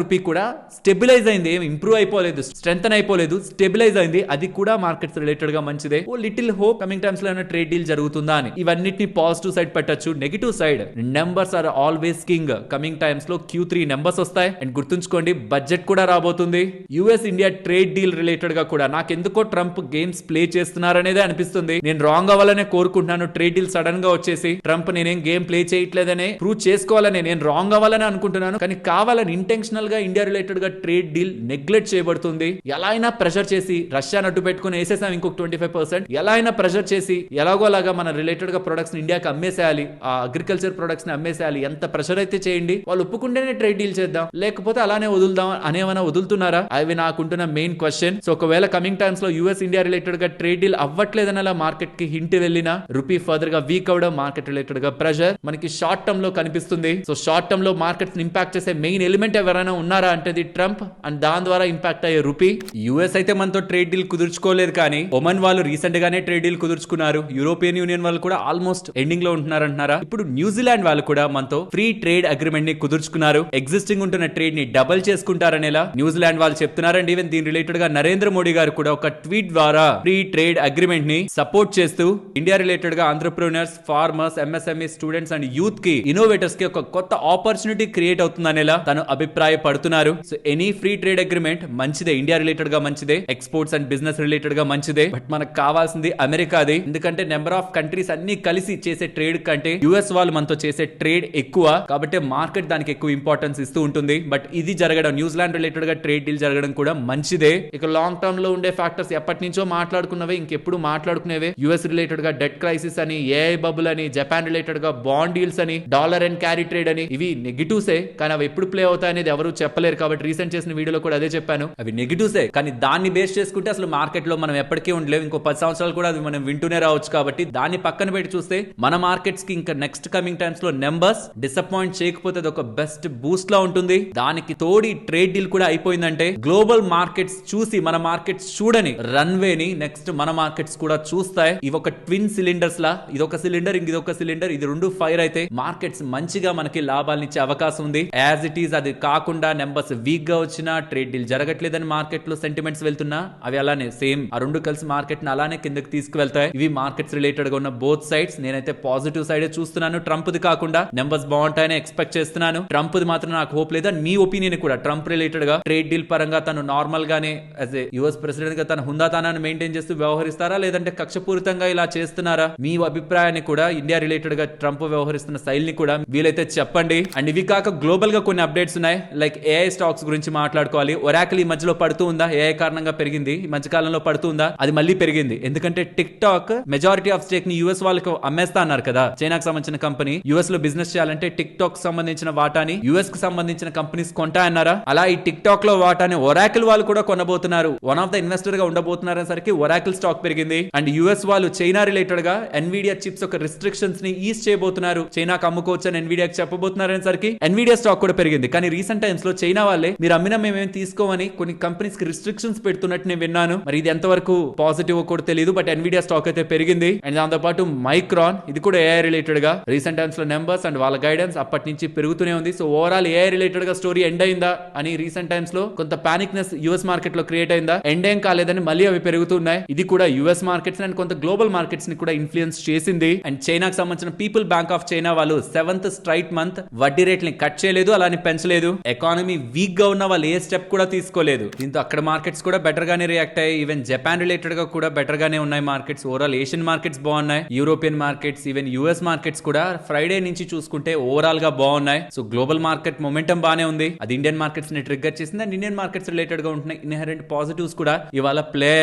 రూపీ కూడా స్టెబిలైజ్ అయింది. ఏం ఇంప్రూవ్ అయిపోలేదు, స్ట్రెంథన్ అయిపోలేదు, స్టెబిలైజ్ అయింది. అది కూడా మార్కెట్స్ రిలేటెడ్ గా మంచిదే. ఓ లిటిల్ హోప్ కమింగ్ టైమ్స్ లో ఏమైనా ట్రేడ్ డీల్ జరుగుతుందా అని. ఇవన్నిటిని పాజిటివ్ సైడ్ పెట్టచ్చు. Negative side numbers are always king. Coming times లో Q3 నెంబర్స్ వస్తాయి. అండ్ గుర్తుంచుకోండి బడ్జెట్ కూడా రాబోతుంది. US India trade deal related గా కూడా నాకెందుకో ట్రంప్ గేమ్స్ ప్లే చేస్తున్నారనేదే అనిపిస్తుంది. నేను రాంగ్ అవ్వాలనే కోరుకుంటున్నాను. ట్రేడ్ డీల్ సడన్ గా వచ్చేసి ట్రంప్ నేనేం గేమ్ ప్లే చేయట్లేదని ప్రూవ్ చేసుకోవాలని నేను రాంగ్ అవ్వాలని అనుకుంటున్నాను. కానీ కావాలని ఇంటెన్షనల్ గా ఇండియా రిలేటెడ్ గా ట్రేడ్ డీల్ నెగ్లెక్ట్ చేయబడుతుంది. ఎలా అయినా ప్రెషర్ చేసి రష్యా నట్టు పెట్టుకుని వేసేసాం ఇంకొక 25%. ఎలా అయినా ప్రెషర్ చేసి ఎలాగోలాగా మన రిలేటెడ్ గా ప్రొడక్ట్స్ ఇండియాకి అమ్మేసేయాలి. ఆ అగ్రికల్చర్ ప్రొడక్ట్స్ ని అమ్మేసేయాలి. ఎంత ప్రెషర్ అయితే చేయండి. వాళ్ళు ఒప్పుకుంటేనే ట్రేడ్ డీల్ చేద్దాం, లేకపోతే అలానే వదులుదాం అనేమైనా వదులుతున్నారా? అవి నాకుంటున్న మెయిన్ క్వశ్చన్. సో ఒకవేళ కమింగ్ టైమ్స్ లో యుఎస్ ఇండియా రిలేటెడ్ గా ట్రేడ్ డీల్ అవ్వట్లేదని అలా మార్కెట్ కి హింట్ వెళ్ళినా రూపీ ఫర్దర్ గా వీక్ అవడం, మార్కెట్ రిలేటెడ్ గా ప్రెషర్ మనకి షార్ట్ టర్మ్ లో కనిపిస్తుంది. సో షార్ట్ టర్మ్ లో మార్కెట్స్ ఇంపాక్ట్ చేసే మెయిన్ ఎలిమెంట్ ఎవరైనా ఉన్నారా అంటే ట్రంప్. అండ్ దాని ద్వారా ఇంపాక్ట్ అయ్యే రూపీ. యుఎస్ అయితే మనతో ట్రేడ్ డీల్ కుదుర్చుకోలేదు. కానీ ఒమన్ వాళ్ళు రీసెంట్ గానే ట్రేడ్ డీల్ కుదుర్చుకున్నారు. యూరోపియన్ యూనియన్ వాళ్ళు కూడా ఆల్మోస్ట్ ఎండింగ్ లో ఉంటున్నారంటున్నారా. ఇప్పుడు న్యూజిలాండ్ వాళ్ళు కూడా మనతో ఫ్రీ ట్రేడ్ అగ్రిమెంట్ ని కుదుర్చుకున్నారు. ఎగ్జిస్టింగ్ ఉంటున్న ట్రేడ్ ని డబల్ చేసుకుంటారనేలా న్యూజిలాండ్ వాళ్ళు చెప్తున్నారండి. ఈవెన్ దీని రిలేటెడ్ గా నరేంద్ర మోడీ గారు కూడా ఒక ట్వీట్ ద్వారా ఫ్రీ ట్రేడ్ అగ్రిమెంట్ ని సపోర్ట్ చేస్తూ ఇండియా రిలేటెడ్ గా entrepreneurs, farmers, MSME, students and youth కి, ఇన్నోవేటర్స్ కి ఒక కొత్త ఆపర్చునిటీ క్రియేట్ అవుతుందనేలా తను అభిప్రాయపడుతున్నారు. So any free trade agreement మంచిదే. ఇండియా రిలేటెడ్ గా మంచిదే. ఎక్స్పోర్ట్స్ అండ్ బిజినెస్ రిలేటెడ్ గా మంచిదే. బట్ మనకు కావాల్సింది అమెరికాది. ఎందుకంటే నెంబర్ ఆఫ్ కంట్రీస్ అన్ని కలిసి చేసే ట్రేడ్ కంటే యుఎస్ వాళ్ళు మనతో చేసే ట్రేడ్ ఎక్కువ. కాబట్టి మార్కెట్ దానికి ఎక్కువ ఇంపార్టెన్స్ ఇస్తూ ఉంటుంది. బట్ ఇది జరగడం, న్యూజిలాండ్ రిలేటెడ్ గా ట్రేడ్ డీల్ జరగడం కూడా మంచిదే. ఇక లాంగ్ టర్మ్ లో ఉండే ఫ్యాక్టర్స్ ఎప్పటి నుంచో మాట్లాడుకున్నవే, ఇంకెప్పుడు మాట్లాడుకునేవే. యుఎస్ రిలేటెడ్ గా డెట్ క్రైసిస్ అని, ఏఐ బబుల్ అని, జపాన్ రిలేటెడ్ గా బాండ్ డీల్స్ అని, డాలర్ అండ్ క్యారీ ట్రేడ్ అని, ఇవి నెగిటివ్సే. కానీ అవి ఎప్పుడు ప్లే అవుతాయి అనేది ఎవరు చెప్పలేరు. కాబట్టి రీసెంట్ చేసిన వీడియోలో కూడా అదే చెప్పాను. అవి నెగిటివ్సే. కానీ దాన్ని బేస్ చేసుకుంటే అసలు మార్కెట్ లో మనం ఎప్పటికీ ఉండలేము. ఇంకో 10 సంవత్సరాలు కూడా అది మనం వింటూనే రావచ్చు. కాబట్టి దాన్ని పక్కన పెట్టి చూస్తే మన మార్కెట్స్ కి ఇంకా నెక్స్ట్ కమింగ్ టైమ్స్ లో నెంబర్స్ డిసప్పాయింట్ చేయకపోతే అది ఒక బెస్ట్ బూస్ట్ లా ఉంటుంది. దానికి తోడి ట్రేడ్ డీల్ కూడా అయిపోయిందంటే గ్లోబల్ మార్కెట్స్ చూసి మన మార్కెట్స్ చూడని రన్వే ని నెక్స్ట్ మన మార్కెట్స్ కూడా చూస్తాయి. ఇవి ఒక ట్విన్ సిలిండర్స్ లా, ఇదొక సిలిండర్, ఇంకొక సిలిండర్, ఇది రెండు ఫైర్ అయితే మార్కెట్స్ మంచిగా మనకి లాభాలను ఇచ్చే అవకాశం ఉంది. యాజ్ ఇట్ ఈస్ అది కాకుండా నెంబర్స్ వీక్ గా వచ్చినా, ట్రేడ్ డీల్ జరగట్లేదని మార్కెట్ లో సెంటిమెంట్స్ వెళ్తున్నా, అవి అలానే సేమ్ ఆ రెండు కలిసి మార్కెట్ ని అలానే కిందకి తీసుకువెళ్తాయి. ఇవి మార్కెట్స్ రిలేటెడ్ గా ఉన్న బోత్ సైడ్స్. నేనైతే పాజిటివ్ సైడ్ చూస్తున్నాను. ట్రంప్ ది కాకుండా నెంబర్స్ బాగుంటాయని ఎక్స్పెక్ట్ చేస్తున్నాను. ట్రంప్ ది మాత్రం నాకు హోప్ లేదా. మీ ఒపీనియన్ కూడా ట్రంప్ రిలేటెడ్ గా ట్రేడ్ డీల్ పరంగా తను నార్మల్ గానే యాజ్ ఏ యుఎస్ ప్రెసిడెంట్ గా తన హుందాతనాన్ని మెయింటైన్ చేస్తూ వ్యవహరిస్తారా, లేదంటే కక్షపూరితంగా ఇలా చేస్తున్నారా? మీ అభిప్రాయాన్ని కూడా ఇండియా రిలేటెడ్ గా ట్రంప్ వ్యవహరిస్తున్న స్టైల్ ని కూడా వీలైతే చెప్పండి. అండ్ ఇవి కాక గ్లోబల్ గా కొన్ని అప్డేట్స్ ఉన్నాయి. లైక్ ఏఐ స్టాక్స్ గురించి మాట్లాడుకోవాలి. ఒరాకిల్ ఈ మధ్యలో పడుతూ ఉందా? ఏఐ కారణంగా పెరిగింది. ఈ మధ్య కాలంలో పడుతుందా? అది మళ్ళీ పెరిగింది. ఎందుకంటే tick talk majority of stake ని యుఎస్ వాళ్ళకి అమ్మేస్తా అన్నారు కదా. చైనాకు సంబంధించిన కంపెనీ యుఎస్ లో బిజినెస్ చేయాలంటే టిక్ టాక్ సంబంధించిన వాటాని యుఎస్ కి సంబంధించిన కంపెనీస్ కొంటా అన్నారా? అలా ఈ టిక్ టాక్ లో వాటాని ఒరాకిల్ వాళ్ళు కూడా కొనబోతున్నారు. వన్ ఆఫ్ ద ఇన్వెస్టర్ గా ఉండబోతున్నారు సరికి ఒరాకిల్ స్టాక్ పెరిగింది. అండ్ యుఎస్ వాళ్ళు చైనా రిలేటెడ్ గా ఎన్విడియా చిప్స్ ఒక రిస్ట్రిక్షన్స్ ని ఈజ్ చేయబోతున్నారు. చైనాకు అమ్ముకోవచ్చు అని ఎన్విడియాకి చెప్పబోతున్నారు అనేసరికి ఎన్విడియా స్టాక్ కూడా పెరిగింది. కానీ రీసెంట్ టైమ్స్ లో చైనా వాళ్ళే మీరు అమ్మినా మేమేం తీసుకోమని కొన్ని కంపెనీస్ కి రిస్ట్రిక్షన్స్ పెడుతున్నట్టు నేను విన్నాను. మరి ఇది ఎంతవరకు పాజిటివ్ కూడా తెలియదు. బట్ ఎన్విడియా స్టాక్ అయితే పెరిగింది. అండ్ దాంతో పాటు మైక్రాన్, ఇది కూడా ఏఐ రిలేటెడ్ గా రీసెంట్ టైమ్స్ లో నెంబర్స్ అండ్ వాళ్ళ గైడెన్స్ అప్పటి నుంచి పెరుగుతూనే ఉంది. సో ఓవరాల్ ఏఐ రిలేటెడ్ గా స్టోరీ ఎండ్ అయిందా అని రీసెంట్ టైమ్స్ లో కొంత పానిక్నెస్ యుఎస్ మార్కెట్ లో క్రియేట్ అయిందా? ఎండ్ ఏం కాలేదని మళ్ళీ అవి పెరుగుతున్నాయి. ఇది కూడా యుఎస్ మార్కెట్స్ అండ్ కొంత గ్లోబల్ మార్కెట్స్ ని కూడా ఇన్ఫ్లుయెన్స్ చేసింది. అండ్ చైనాకు సంబంధించిన పీపుల్ బ్యాంక్ ఆఫ్ చైనా వాళ్ళు 7th స్ట్రైట్ మంత్ వడ్డీ రేట్ని కట్ చేయలేదు, అలానే పెంచలేదు. ఎకానమీ వీక్ గా ఉన్న వాళ్ళు ఏ స్టెప్ కూడా తీసుకోలేదు. దీంతో అక్కడ మార్కెట్స్ కూడా బెటర్ గానే రియాక్ట్ ఉంటాయి. ఈవెన్ జపాన్ రిలేటెడ్ గా కూడా బెటర్ గానే ఉన్నాయి మార్కెట్స్. ఓవరాల్ ఏషియన్ మార్కెట్స్ బాగున్నాయి, European markets, even US markets కూడా ఫ్రైడే నుంచి చూసుకుంటే ఓవరాల్ గా బాగున్నాయి. సో గ్లోబల్ మార్కెట్ మొమెంటం బానే ఉంది. అది ఇండియన్ మార్కెట్స్ ని ట్రిగ్గర్ చేసింది అండ్ ఇండియన్ మార్కెట్స్ రిలేటెడ్ గా ఉంటున్నాయి. ఇన్హెరెంట్ పాజిటివ్స్ కూడా ఇవాళ ప్లే.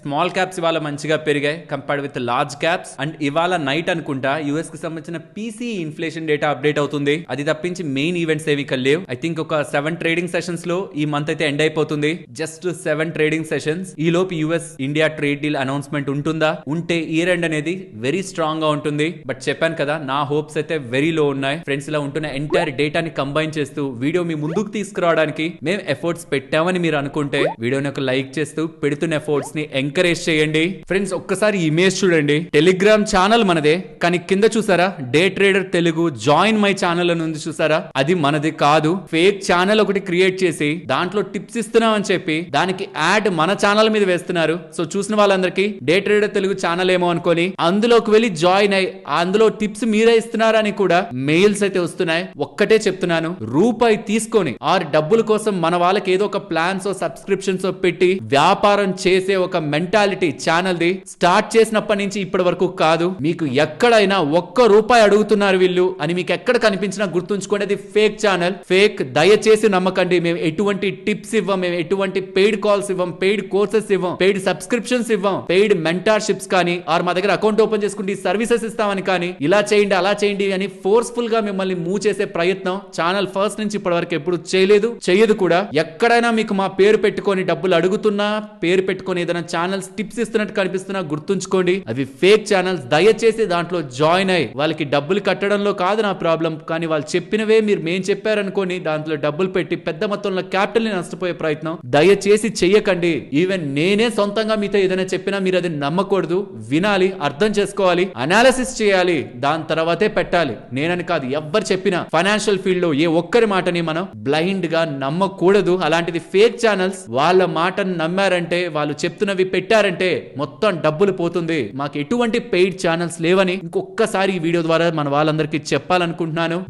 స్మాల్ క్యాప్స్ ఇవాళ మంచిగా పెరిగాయి compared with large caps. And ఇవాళ నైట్ అనుకుంటా యుఎస్ కి సంబంధించిన పీసీ ఇన్ఫ్లేషన్ డేటా అప్డేట్ అవుతుంది. అది తప్పించి మెయిన్ ఈవెంట్స్ ఏవి లేవు. ఐ థింక్ ఒక 7 ట్రేడింగ్ సెషన్స్ లో ఈ మంత్ అయితే ఎండ్ అయిపోతుంది. Just 7 trading sessions. ఈ లోపు US India trade deal announcement ఉంటుందా? ఉంటే ఇయర్ ఎండ్ అనేది వెరీ స్ట్రాంగ్ గా ఉంటుంది. బట్ చెప్పాను కదా, నా హోప్స్ అయితే వెరీ లో ఉన్నాయి ఫ్రెండ్స్. ఇలా ఉంటున్న ఎంటైర్ డేటాని కంబైన్ చేస్తూ వీడియో మీ ముందుకు తీసుకురావడానికి మేము ఎఫర్ట్స్ పెట్టామని మీరు అనుకుంటే వీడియోని ఒక లైక్ చేస్తూ పెడుతున్న ఎఫర్ట్స్ ని ఎంకరేజ్ చేయండి ఫ్రెండ్స్. ఒక్కసారి ఇమేజ్ చూడండి. టెలిగ్రామ్ ఛానల్ మనదే, కానీ కింద చూసారా day trader Telugu join my channel అని ఉంది చూసారా? అది మనది కాదు. ఫేక్ ఛానల్ ఒకటి క్రియేట్ చేసి దాంట్లో టిప్స్ ఇస్తున్నాం అని చెప్పి దానికి యాడ్ మన ఛానల్ మీద వేస్తున్నారు. సో చూసిన వాళ్ళందరికీ డే ట్రేడర్ తెలుగు ఛానల్ ఏమో అనుకొని అందులోకి వెళ్ళి జాయిన్ అయ్యి అందులో టిప్స్ మీరే ఇస్తున్నారని కూడా మెయిల్స్ అయితే వస్తున్నాయి. ఒక్కటే చెప్తున్నాను, రూపాయి తీసుకొని ఆరు డబ్బుల కోసం మన వాళ్ళకి ఏదో ఒక ప్లాన్స్ సబ్స్క్రిప్షన్స్ పెట్టి వ్యాపారం చేసే ఒక మెంటాలిటీ ఛానల్ ది స్టార్ట్ చేసినప్పటి నుంచి ఇప్పటి వరకు కాదు. మీకు ఎక్కడైనా ఒక్క రూపాయి అడుగుతున్నారు వీళ్ళు అని మీకు ఎక్కడ కనిపించినా గుర్తుంచుకోండి, అది ఫేక్ ఛానల్. ఫేక్. దయచేసి నమ్మకండి. మేము ఎటువంటి టిప్స్ ఇవ్వం, మేము ఎటువంటి పెయిడ్ కాల్స్ ఇవ్వం, పెయిడ్ కోర్సెస్ ఇవ్వం, పెయిడ్ సబ్స్క్రిప్షన్స్ ఇవ్వం, పెయిడ్ మెంటార్షిప్స్ కానీ ఆర్ మా దగ్గర అకౌంట్ ఓపెన్ చేసుకుంటే సర్వీసెస్ ఇస్తామని కానీ ఇలా చేయండి అలా చేయండి అని ఫోర్స్ఫుల్ గా మిమ్మల్ని మూవ్ చేసే ప్రయత్నం ఛానల్ ఫస్ట్ నుంచి ఇప్పటి వరకు ఎప్పుడు చేయలేదు, చేయదు కూడా. ఎక్కడైనా మీకు మా పేరు పెట్టుకొని డబ్బులు అడుగుతున్నా, పేరు పెట్టుకొని ఏదైనా ఛానల్స్ టిప్స్ ఇస్తున్నట్టు కనిపిస్తున్నా గుర్తుంచుకోండి, అవి ఫేక్ ఛానల్స్. దయచేసి దాంట్లో జాయిన్ అయ్యి వాళ్ళకి డబ్బులు కట్టడంలో కాదు నా ప్రాబ్లం, కానీ వాళ్ళు చెప్పినవే మేం చెప్పారనుకోని దాంట్లో డబ్బులు పెట్టి పెద్ద మొత్తంలో క్యాపిటల్ ని నష్టపోయే ప్రయత్నం దయచేసి చెయ్యకండి. ఈవెన్ నేనే సొంతంగా మీతో ఏదైనా చెప్పినా మీరు అది నమ్మకూడదు, వినాలి, అర్థం చేసుకోవాలి, అనాలిసిస్ చేయాలి, దాని తర్వాతే పెట్టాలి. నేనని కాదు, ఎవ్వరు చెప్పినా ఫైనాన్షియల్ ఫీల్డ్ లో ఏ ఒక్కరి మాటని మనం బ్లైండ్ గా నమ్మకూడదు. అలాంటిది ఫేక్ ఛానల్స్ వాళ్ళ మాటను నమ్మారంటే, వాళ్ళు చెప్తున్నవి పెట్టారంటే మొత్తం డబ్బులు పోతుంది. మాకు ఎటువంటి పెయిడ్ ఛానల్స్ లేవని ఇంకొకసారి ఈ వీడియో ద్వారా మన వాళ్ళందరికీ చెప్పాలనుకుంటున్నాను.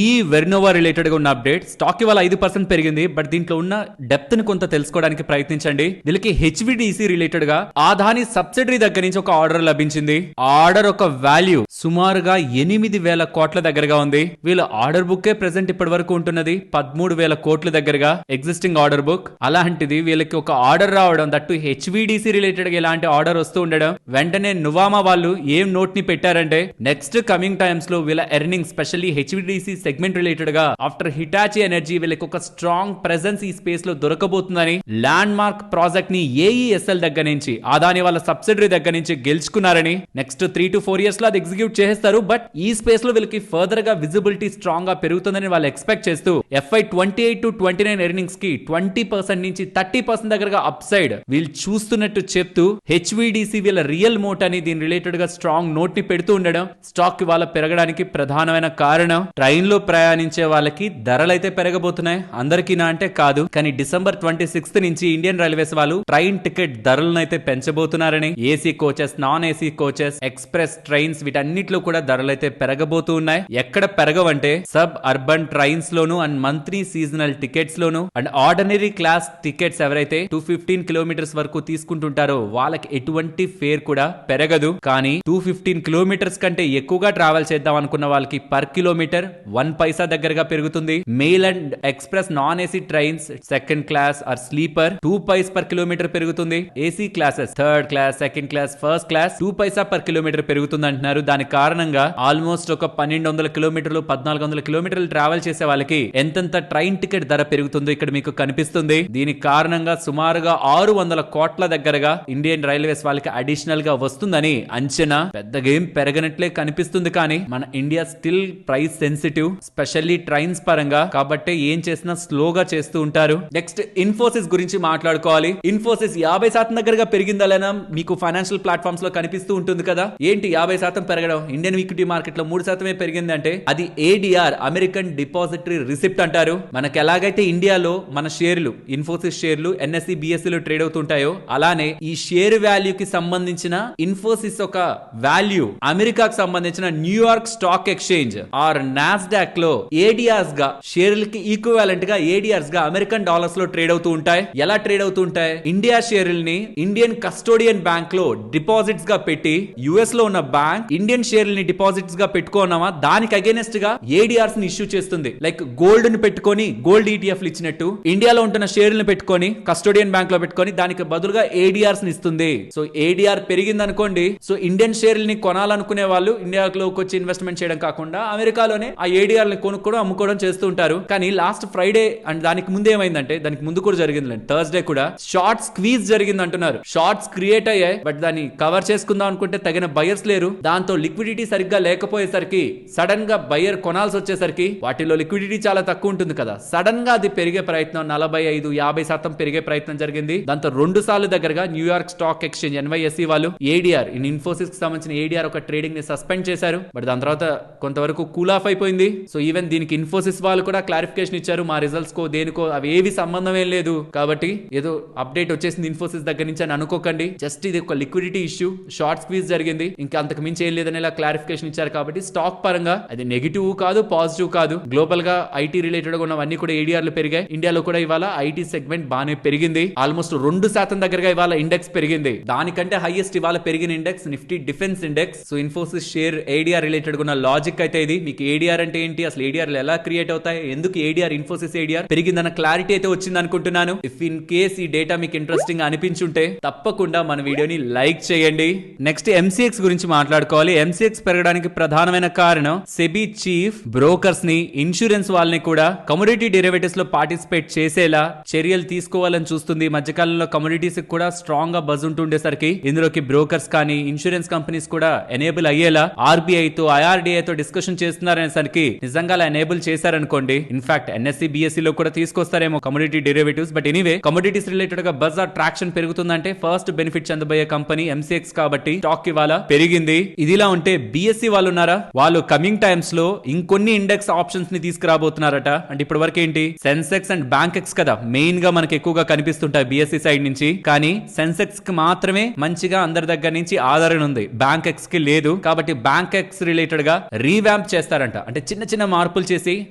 వెర్నోవా రిలేటెడ్ గా ఉన్న అప్డేట్. స్టాక్ ఇవాళ 5% పెరిగింది. బట్ దీంట్లో ఉన్న డెప్త్ ని కొంత తెలుసుకోవడానికి ప్రయత్నించండి. వీళ్ళకి హెచ్విడిసి రిలేటెడ్ గా అదాని సబ్సిడరీ దగ్గర నుంచి ఒక ఆర్డర్ లభించింది. ఆర్డర్ ఒక వాల్యూ సుమారుగా 8,000 కోట్ల దగ్గరగా ఉంది. వీళ్ళ ఆర్డర్ బుక్ ప్రెసెంట్ ఇప్పటి వరకు ఉంటున్నది 13,000 కోట్ల దగ్గరగా ఎగ్జిస్టింగ్ ఆర్డర్ బుక్. అలాంటిది వీళ్ళకి ఒక ఆర్డర్ రావడం, దట్టు హెచ్విడిసి రిలేటెడ్ గా ఇలాంటి ఆర్డర్ వస్తూ ఉండడం, వెంటనే నువామా వాళ్ళు ఏం నోట్ ని పెట్టారంటే నెక్స్ట్ కమింగ్ టైమ్స్ లో వీళ్ళ earning specially HVDC segment related గా ఆఫ్టర్ హిటాచి ఎనర్జీ వీళ్ళకి ఒక స్ట్రాంగ్ ప్రెసెన్స్ ఈ స్పేస్ లో దొరకబోతుందని ల్యాండ్ మార్క్ ప్రాజెక్ట్ ని ఏఈఎస్ఎల్ దగ్గర నుంచి అదాని వాళ్ళ సబ్సిడరీ దగ్గర నుంచి గెలుచుకున్నారని, నెక్స్ట్ 3 to 4 years లో అది ఎగ్జిక్యూట్ చేస్తారు. బట్ ఈ స్పేస్ లో వీళ్ళకి ఫర్దర్ గా విజిబిలిటీ స్ట్రాంగ్ గా పెరుగుతుందని వాళ్ళు ఎక్స్పెక్ట్ చేస్తూ FY 28 to 29 ఎర్నింగ్స్ కి 20% నుంచి 30% దగ్గరగా అప్ సైడ్ వీళ్ళు చూస్తున్నట్టు చెప్తూ హెచ్విడిసి వీళ్ళ రియల్ మోట్ అని దీని రిలేటెడ్ గా స్ట్రాంగ్ నోట్ ని పెడుతూ ఉండడం స్టాక్ వాళ్ళ పెరగడానికి ప్రధానమైన కారణం. ట్రైన్ లో ప్రయాణించే వాళ్ళకి ధరలైతే పెరగబోతున్నాయి, అందరికీ నా అంటే కాదు, కానీ December 26 నుంచి ఇండియన్ రైల్వేస్ వాళ్ళు ట్రైన్ టికెట్ ధరలను అయితే పెంచబోతున్నారని, AC coaches, non AC coaches, express trains వీటన్నిటిలో కూడా ధరలైతే పెరగబోతూ ఉన్నాయి. ఎక్కడ పెరగవంటే సబ్ అర్బన్ ట్రైన్స్ లోను అండ్ మంత్లీ సీజనల్ టికెట్స్ లోను అండ్ ఆర్డినరీ క్లాస్ టికెట్స్ ఎవరైతే 215 కిలోమీటర్స్ వరకు తీసుకుంటుంటారో వాళ్ళకి ఎటువంటి ఫేర్ కూడా పెరగదు. కానీ 215 కిలోమీటర్స్ కంటే ఎక్కువగా ట్రావెల్ చేద్దాం అనుకున్న వాళ్ళకి పర్ కిలోమీటర్ 1 పైసా దగ్గరగా పెరుగుతుంది. Mail and express non AC trains second class or sleeper 2 paise per kilometre పెరుగుతుంది. AC classes third class, second class, first class 2 paisa per kilometre పెరుగుతుంది అంటున్నారు. దాని కారణంగా ఆల్మోస్ట్ ఒక 1200 కిలోమీటర్లు 1400 కిలోమీటర్లు ట్రావెల్ చేసే వాళ్ళకి ఎంతెంత ట్రైన్ టికెట్ ధర పెరుగుతుందో ఇక్కడ మీకు కనిపిస్తుంది. దీనికి కారణంగా సుమారుగా 600 కోట్ల దగ్గరగా ఇండియన్ రైల్వేస్ వాళ్ళకి అడిషనల్ గా వస్తుందని అంచనా. పెద్దగా ఏం పెరగనట్లే కనిపిస్తుంది, కానీ మన India still price sensitive, specially trains పరంగా, కాబట్టి ఏం చేసినా స్లోగా చేస్తూ ఉంటారు. నెక్స్ట్ ఇన్ఫోసిస్ గురించి మాట్లాడుకోవాలి. ఇన్ఫోసిస్ 50% దగ్గరగా పెరిగిందలేనా మీకు ఫైనాన్షియల్ ప్లాట్ఫామ్స్ లో కనిపిస్తూ ఉంటుంది కదా. ఏంటి 50% పెరగడం? ఇండియన్ ఈక్విటీ మార్కెట్ లో 3% పెరిగింది అంటే అది ADR, అమెరికన్ డిపాజిటరీ రిసిప్ట్ అంటారు. మనకి ఎలాగైతే ఇండియాలో మన షేర్లు, ఇన్ఫోసిస్ షేర్లు NSE BSE లో ట్రేడ్ అవుతుంటాయో అలానే ఈ షేర్ వాల్యూకి సంబంధించిన ఇన్ఫోసిస్ ఒక వాల్యూ అమెరికాకు సంబంధించిన New York stock exchange are Nasdaq లో ADRs గా షేర్లకి ఈక్వివాలెంట్ గా ADRs గా అమెరికన్ డాలర్స్ లో ట్రేడ్ అవుతూ ఉంటాయి. ఎలా ట్రేడ్ అవుతూ ఉంటాయి? ఇండియా షేర్లని ఇండియన్ కస్టోడియన్ బ్యాంక్ లో డిపాజిట్స్ గా పెట్టి యుఎస్ లో ఉన్న బ్యాంక్ ఇండియన్ షేర్లని డిపాజిట్స్ గా పెట్టుకున్నామా దానికి అగేనెస్ట్ గా ఏడిఆర్స్ ని ఇష్యూ చేస్తుంది. లైక్ గోల్డ్ ని పెట్టుకొని గోల్డ్ ఈటీఎఫ్ ఇచ్చినట్టు ఇండియాలో ఉంటున్న షేర్లను పెట్టుకొని కస్టోడియన్ బ్యాంక్ లో పెట్టుకొని దానికి బదులుగా ఏడిఆర్స్ ని ఇస్తుంది. సో ఏడిఆర్ పెరిగింది అనుకోండి, సో ఇండియన్ షేర్లని కొనాలనుకునే వాళ్ళు ఇండియాలోకి వచ్చి ఇన్వెస్ట్మెంట్ చేయడం కాకుండా అమెరికాలోనే ఆ ఏడిఆర్ ని కొనుక్కోవడం అమ్ముకోవడం చేస్తూ ఉంటారు. కానీ లాస్ట్ ఫ్రైడే అండ్ దానికి ముందు ఏమైందంటే, దానికి ముందు కూడా జరిగింది థర్స్డే కూడా షార్ట్ స్క్వీజ్ జరిగింది అంటున్నారు. షార్ట్స్ క్రియేట్ అయ్యాయి, బట్ దాన్ని కవర్ చేసుకుందాం అనుకుంటే తగిన బయర్స్ లేరు. దాంతో లిక్విడిటీ సరిగ్గా లేకపోయేసరికి సడన్ గా బయర్ కొనాల్సి వచ్చేసరికి వాటిలో లిక్విడిటీ చాలా తక్కువ ఉంటుంది కదా, సడన్ గా అది పెరిగే ప్రయత్నం 45-50% పెరిగే ప్రయత్నం జరిగింది. దాంతో 2 సార్లు దగ్గరగా న్యూయార్క్ స్టాక్ ఎక్స్చేంజ్ NYSE వాళ్ళు ఏడిఆర్ ఇన్ఫోసిస్ కి సంబంధించిన ఏడిఆర్ ఒక ట్రేడింగ్ ని సస్పెండ్ చేశారు. బట్ దాని తర్వాత కొంతవరకు కూల్ ఆఫ్ అయిపోయింది. సో ఈవెన్ దీనికి ఇన్ఫోసిస్ వాళ్ళు కూడా క్లారిఫికేషన్ ఇచ్చారు, మా రిజల్ట్స్ కో దేనికో అవి ఏవి సంబంధం ఏం లేదు, కాబట్టి ఏదో అప్డేట్ వచ్చేసింది ఇన్ఫోసిస్ దగ్గర నుంచి అని అనుకోకండి. జస్ట్ ఇది ఒక లిక్విడిటీ ఇష్యూ, షార్ట్ స్క్వీజ్ జరిగింది, ఇంకా అంతకు మించి ఏం లేదని ఇలా క్లారిఫికేషన్ ఇచ్చారు. కాబట్టి స్టాక్ పరంగా అది నెగిటివ్ కాదు, పాజిటివ్ కాదు. గ్లోబల్ గా ఐటీ రిలేటెడ్ గా ఉన్నవన్నీ కూడా ఏడిఆర్లు పెరిగాయి. ఇండియాలో కూడా ఇవాళ ఐటీ సెగ్మెంట్ బాగానే పెరిగింది. ఆల్మోస్ట్ 2% దగ్గరగా ఇవాళ ఇండెక్స్ పెరిగింది. దానికంటే హైయెస్ట్ ఇవాళ పెరిగిన index Nifty defence index. So Infosys share ADR related ఉన్న లాజిక్ అయితే ఇది. మీకు ఏడిఆర్ అంటే ఏంటి, అసలు ఏడిఆర్ ఎలా క్రియేట్ అవుతాయి, ఎందుకు ఏడిఆర్ ఇన్ఫోసిస్ ఏడిఆర్ పెరిగిందన్న క్లారిటీ అయితే వచ్చింది అనుకుంటున్నాను. ఇఫ్ ఇన్ కేస్ ఈ డేటా మీకు ఇంట్రెస్టింగ్ అనిపించుంటే తప్పకుండా మన వీడియోని లైక్ చేయండి. నెక్స్ట్ MCX గురించి మాట్లాడుకోవాలి. MCX పెరగడానికి ప్రధానమైన కారణం సెబీ చీఫ్ బ్రోకర్స్ ని, ఇన్సూరెన్స్ వాళ్ళని కూడా కమోడిటీ డెరివేటివ్స్ లో పార్టిసిపేట్ చేసేలా చర్యలు తీసుకోవాలని చూస్తుంది. మధ్యకాలంలో కమోడిటీస్ కూడా స్ట్రాంగ్ గా బజ్ ఉంటుండేసరికి ఇందులోకి బ్రోకర్స్ కానీ ఇన్సూరెన్స్ కంపెనీస్ కూడా ఎనేబుల్ అయ్యేలా RBI తో IRDA తో డిస్కషన్ చేస్తున్నారనేసరికి నిజంగా అలా ఎనేబుల్ చేశారనుకోండి, ఇన్ఫాక్ట్ NSE BSE లో కూడా తీసుకొస్తారేమో commodity derivatives. But anyway commodities related గా బజ్ ట్రాక్షన్ పెరుగుతుందంటే ఫస్ట్ బెనిఫిట్ చెందబోయే కంపెనీ MCX కాబట్టి స్టాక్ ఇవాళ పెరిగింది. ఇదిలా ఉంటే BSE వాళ్ళు ఉన్నారా, వాళ్ళు కమింగ్ టైమ్స్ లో ఇంకొన్ని ఇండెక్స్ ఆప్షన్స్ ని తీసుకురాబోతున్నారట. అంటే ఇప్పటి వరకు ఏంటి సెన్సెక్స్ అండ్ బ్యాంకెక్స్ కదా మెయిన్ గా మనకి ఎక్కువగా కనిపిస్తుంటాయి BSE సైడ్ నుంచి. కానీ సెన్సెక్స్ కి మాత్రమే మంచిగా అందరి దగ్గర నుంచి ఆదరణ ఉంది, బ్యాంకెక్స్ కి లేదు. కాబట్టి బ్యాంకెక్స్ రిలేటెడ్ గా రీవ్యాంప్ చేస్తారంట. అంటే చిన్న చిన్న మార్పులు చేసి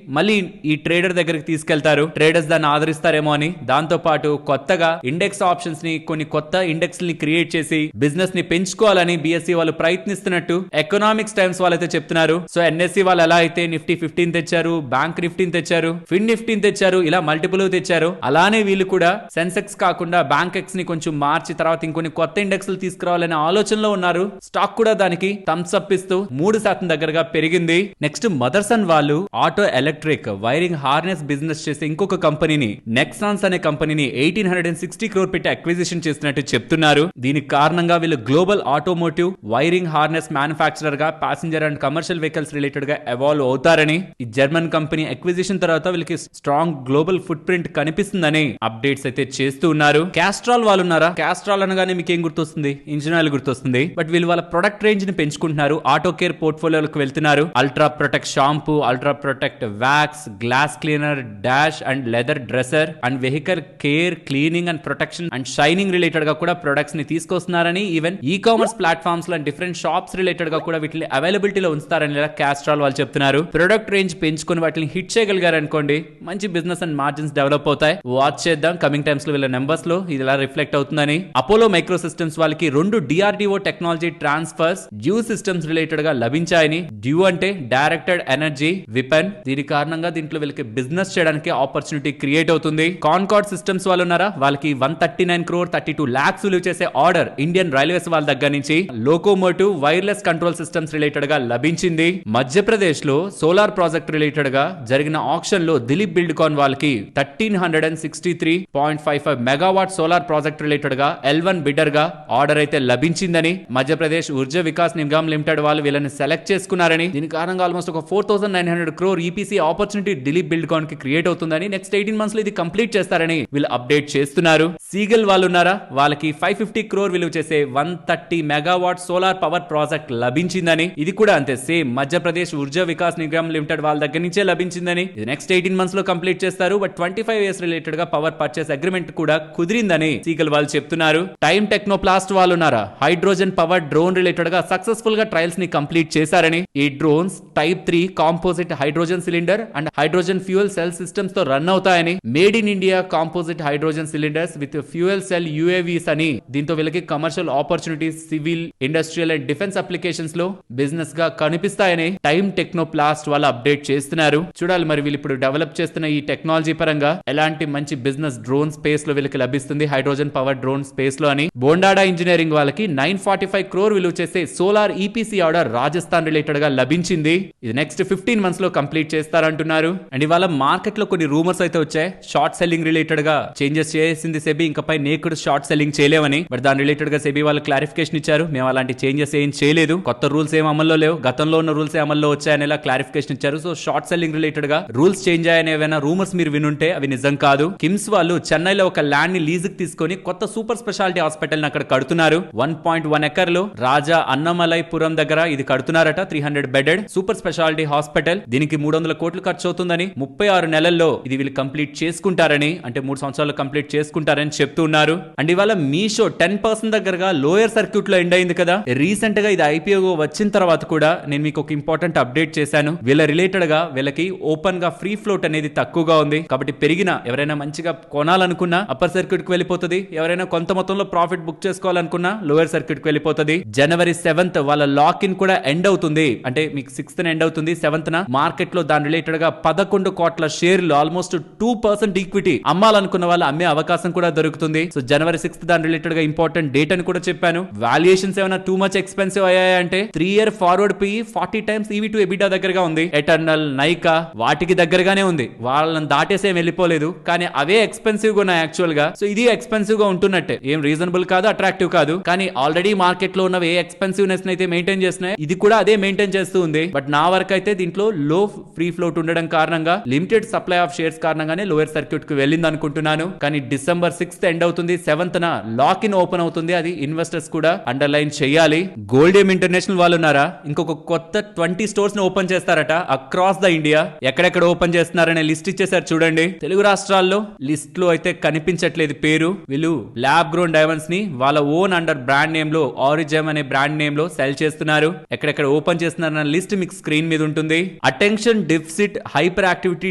మళ్ళీ ఈ ట్రేడర్ దగ్గరికి తీసుకెళ్తారు, ట్రేడర్స్ దాన్ని ఆదరిస్తారేమో అని. దాంతో పాటు కొత్తగా ఇండెక్స్ ఆప్షన్స్ ని, కొన్ని కొత్త ఇండెక్స్ ని క్రియేట్ చేసి బిజినెస్ ని పెంచుకోవాలని BSE వాళ్ళు ప్రయత్నిస్తున్నట్టు ఎకనామిక్స్ టైమ్స్ వాళ్ళైతే చెప్తున్నారు. సో NSE వాళ్ళు ఎలా అయితే నిఫ్టీ 15 తెచ్చారు, బ్యాంక్ నిఫ్టీని తెచ్చారు, ఫిన్ నిఫ్టీని తెచ్చారు, ఇలా మల్టిపుల్ తెచ్చారు, అలానే వీళ్ళు కూడా సెన్సెక్స్ కాకుండా బ్యాంకెక్స్ ని కొంచెం మార్చి తర్వాత ఇంకొన్ని కొత్త ఇండెక్స్లు తీసుకురావాలనే ఆలోచనలో ఉన్నారు. స్టాక్ కూడా దానికి థమ్స్ అప్ ఇస్తూ 3% దగ్గరగా పెరిగింది. నెక్స్ట్ మదర్సన్ వాళ్ళు auto electric wiring harness business చేసే ఇంకొక కంపెనీని, నెక్సాన్స్ అనే కంపెనీని 1860 crore పెట్టి అక్విజిషన్ చేసినట్టు చెప్తున్నారు. దీనికి కారణంగా వీళ్ళు global automotive wiring harness manufacturer గా passenger and commercial vehicles related గా ఎవాల్వ్ అవుతారని, ఈ జర్మన్ కంపెనీ అక్విజిషన్ తర్వాత వీళ్ళకి స్ట్రాంగ్ గ్లోబల్ ఫుట్ ప్రింట్ కనిపిస్తుందని అప్డేట్స్ అయితే చేస్తూ ఉన్నారు. క్యాస్ట్రాల్ వాళ్ళు ఉన్నారా, క్యాస్ట్రాల్ అనగానే మీకు ఏం గుర్తొస్తుంది, ఇంజిన్ ఆయిల్ గుర్తొస్తుంది. బట్ వీళ్ళు వాళ్ళ ప్రొడక్ట్ రేంజ్ ని పెంచుకుంటున్నారు, ఆటో కేర్ పోర్ట్ఫోలియోలకు వెళ్తున్నారు. Ultra protect shampoo, ultra protect wax, glass cleaner, dash and leather dresser and vehicle care, cleaning and protection and shining related గా కూడా ప్రొడక్ట్స్ ని తీసుకొస్తున్నారని, ఈవెన్ ఈ కామర్స్ ప్లాట్ఫామ్స్ లో డిఫరెంట్ షాప్స్ రిలేటెడ్ గా కూడా వీటిని అవైలబిలిటీలో ఉంచుతారని క్యాస్ట్రాల్ వాళ్ళు చెప్తున్నారు. ప్రొడక్ట్ రేంజ్ పెంచుకొని వాటిని హిట్ చేయగలిగారు అనుకోండి, మంచి బిజినెస్ అండ్ మార్జిన్స్ డెవలప్ అవుతాయి. వాచ్ చేద్దాం కమింగ్ టైమ్స్ లో వీళ్ళ నెంబర్స్ లో ఇది ఎలా రిఫ్లెక్ట్ అవుతుందని. అపోలో మైక్రో సిస్టమ్స్ వాళ్ళకి 2 DRDO technology transfers due systems related గా లభించాయని. డ్యూ అంటే డైరెక్టెడ్ ఎనర్జీ వెపన్. దీని కారణంగా దీంట్లో వీళ్ళకి బిజినెస్ చేయడానికి ఆపర్చునిటీ క్రియేట్ అవుతుంది. కాన్కార్డ్ సిస్టమ్స్ వాళ్ళు ఉన్నారా, వాళ్ళకి 139 crore 32 lakhs విలువ చేసే ఆర్డర్ ఇండియన్ రైల్వేస్ వాళ్ళ దగ్గర నుంచి locomotive wireless control systems related గా లభించింది. మధ్యప్రదేశ్ లో సోలార్ ప్రాజెక్ట్ రిలేటెడ్ గా జరిగిన ఆక్షన్ లో దిలీప్ బిల్డ్కాన్ వాళ్ళకి 1363.55 మెగావాట్ సోలార్ ప్రాజెక్ట్ రిలేటెడ్ గా L1 బిడ్డర్ గా ఆర్డర్ అయితే లభించిందని, మధ్యప్రదేశ్ ఊర్జా వికాస్ నిగమ్ లిమిటెడ్ వాళ్ళు వీళ్ళని సెలెక్ట్ చేసుకున్నారని. దీని కారణంగా ఆల్మోస్ట్ ఒక 4900 crore EPC opportunity Dilip Buildcon కి క్రియేట్ అవుతుందని, నెక్స్ట్ 18 months లో ఇది కంప్లీట్ చేస్తారని వీళ్ళు అప్డేట్ చేస్తున్నారు. సీగల్ వాళ్ళు ఉన్నారా, వాళ్ళకి 550 crore విలువ చేసే 130 మెగావాట్ సోలార్ పవర్ ప్రాజెక్ట్ లభించిందని. ఇది కూడా అంతే, సేమ్ మధ్యప్రదేశ్ ఊర్జా వికాస్ నిగమ్ లిమిటెడ్ వాళ్ళ దగ్గర నుంచే లభించిందని. ఇది నెక్స్ట్ 18 months లో కంప్లీట్ చేస్తారు. బట్ 25 years రిలేటెడ్ గా పవర్ పర్చేస్ అగ్రిమెంట్ కూడా కుదిరిందని సీగల్ వాళ్ళు చెప్తున్నారు. టైమ్ టెక్నోప్లాస్ట్ వాళ్ళు ఉన్నారా, హైడ్రోజన్ పవర్ డ్రోన్ రిలేటెడ్ గా సక్సెస్ఫుల్ గా ట్రయల్స్ ని కంప్లీట్ చేశారని. ఈ drones type 3 composite hydrogen cylinder and hydrogen fuel cell systems తో రన్ అవుతాయని. Made in India composite hydrogen cylinders with fuel fuel cell యుఏవీస్ అని. దీంతో వీళ్ళకి commercial opportunities civil, industrial and defence applications లో బిజినెస్ గా కనిపిస్తాయని టైమ్ టెక్నోప్లాస్ట్ వాళ్ళు update చేస్తున్నారు. చూడాలి మరి వీళ్ళు ఇప్పుడు డెవలప్ చేస్తున్న ఈ టెక్నాలజీ పరంగా ఎలాంటి మంచి బిజినెస్ డ్రోన్ స్పేస్ లో వీళ్ళకి లభిస్తుంది, హైడ్రోజన్ పవర్ డ్రోన్ స్పేస్ లో అని. బోండాడా ఇంజనీరింగ్ వాళ్ళకి 945 crore విలువ చేసే solar EPC order Rajasthan related గా లభించింది. ఇది నెక్స్ట్ 15 months లో కంప్లీట్ చేస్తారంటున్నారు. అండ్ ఇవాళ మార్కెట్ లో కొన్ని రూమర్స్ అయితే వచ్చాయి, షార్ట్ సెల్లింగ్ రిలేటెడ్ గా చేంజెస్ చేసింది సెబీ, ఇంకపై నేకుడు షార్ట్ సెల్లింగ్ చేయలేమని. బట్ దాని రిలేటెడ్ గా సెబీ వాళ్ళు క్లారిఫికేషన్ ఇచ్చారు, మేము అలాంటి చేంజెస్ ఏం చేయలేదు, కొత్త రూల్స్ ఏం అమల్లో లేవు, గతంలో ఉన్న రూల్స్ అమల్లో వచ్చాయనేలా క్లారిఫికేషన్ ఇచ్చారు. సో షార్ట్ సెల్లింగ్ రిలేటెడ్ గా రూల్స్ చేంజ్ అయ్యాయని ఏమైనా రూమర్స్ మీరు వినుంటే అవి నిజం కాదు. కిమ్స్ వాళ్ళు చెన్నైలో ఒక ల్యాండ్ ని లీజ్ కి తీసుకొని కొత్త సూపర్ స్పెషాలిటీ హాస్పిటల్ ని అక్కడ కడుతున్నారు. 1.1 acre లో రాజా అన్నమలైపురం దగ్గర ఇది కడుతున్నారట. 300 bedded సూపర్ స్పెషాలిటీ హాస్పిటల్. దీనికి 300 కోట్లు ఖర్చు అవుతుందని, 36 నెలల్లో ఇది వీళ్ళు కంప్లీట్ చేసుకుంటారని, అంటే 3 సంవత్సరాలు కంప్లీట్ చేసుకుంటారని చెప్తున్నారు. అండ్ ఇవాళ మీషో 10% దగ్గరగా లోయర్ సర్క్యూట్ లో ఎండ్ అయింది కదా. రీసెంట్ గా ఇది ఐపీఓ వచ్చిన తర్వాత కూడా నేను మీకు ఒక ఇంపార్టెంట్ అప్డేట్ చేశాను. వీళ్ళ రిలేటెడ్ గా వీళ్ళకి ఓపెన్ గా ఫ్రీ ఫ్లోట్ అనేది తక్కువగా ఉంది కాబట్టి పెరిగిన ఎవరైనా మంచిగా కొనాలనుకున్నా అప్పర్ సర్క్యూట్ కి వెళ్ళిపోతుంది, ఎవరైనా కొంత మొత్తంలో ప్రాఫిట్ బుక్ చేసుకోవాలనుకున్నా లోయర్ సర్క్యూట్ కి వెళ్ళిపోతుంది. January 7th వాళ్ళ లాక్ ఇన్ కూడా ఎండ్ అవుతుంది, అంటే మీకు 6th ఎండ్ అవుతుంది. 7th మార్కెట్ లో దాని రిలేటెడ్ గా 11 కోట్ల షేర్లు ఆల్మోస్ట్ 2% ఈక్విటీ అమ్మాలనుకున్న వాళ్ళు అమ్మే అవకాశం కూడా దొరుకుతుంది. సో January 6th దాని రిలేటెడ్ గా ఇంపార్టెంట్ డేట్ అని కూడా చెప్పాను. వాల్యుయేషన్స్ ఏమైనా టూ మచ్ ఎక్స్పెన్సివ్ అయ్యాయంటే 3-year ఫార్వర్డ్ PE 40 times EV to EBITDA దగ్గరగా ఉంది. ఎటర్నల్, నైకా వాటికి దగ్గరగానే ఉంది, వాళ్ళని దాటేసే వెళ్ళిపోలేదు. కానీ అవే ఎక్స్పెన్సివ్ గా ఉన్నాయి యాక్చువల్ గా. సో ఇది ఎక్స్పెన్సివ్ గా ఉంటున్నట్టే, ఏం రీజనబుల్ కాదు, అట్రాక్టివ్ కాదు. కానీ ఆల్రెడీ మార్కెట్ లో ఉన్న ఏ ఎక్స్పెన్సివ్నెస్ అయితే మెయింటైన్ చేస్తున్నాయి, ఇది కూడా అదే మెయింటైన్ చేస్తూ ఉంది. బట్ నా వరకు అయితే దీంట్లో లో ఫ్రీ ఫ్లోట్ ఉండడం కారణంగా, లిమిటెడ్ సప్లై ఆఫ్ షేర్స్ కారణంగానే లోయర్ సర్క్యూట్ కు వెళ్ళింది అనుకుంటున్నాను. కానీ December 6th ఎండ్ అవుతుంది, 7th లాక్ ఇన్ ఓపెన్ అవుతుంది. అది ఇన్వెస్టర్స్ కూడా అండర్లైన్ చేయాలి. గోల్డియం ఇంటర్నేషనల్ వాళ్ళు ఉన్నారా, ఇంకొక కొత్త 20 స్టోర్స్ ని ఓపెన్ చేస్తారట అక్రాస్ ద ఇండియా. ఎక్కడెక్కడ ఓపెన్ చేస్తున్నారనే లిస్ట్ ఇచ్చేసారు చూడండి. తెలుగు రాష్ట్రాల్లో లిస్ట్ లో అయితే కనిపించట్లేదు పేరు. వీళ్ళు ల్యాబ్ గ్రోన్ డైమండ్స్ ని వాళ్ళ ఓన్ అండర్ బ్రాండ్ నేమ్ లో, ఆరిజమ్ అనే బ్రాండ్ నేమ్ లో సెల్ చేస్తున్నారు. ఎక్కడెక్కడ ఓపెన్ చేస్తున్నారన్న లిస్ట్ మీకు స్క్రీన్ మీద ఉంటుంది. Attention deficit hyper activity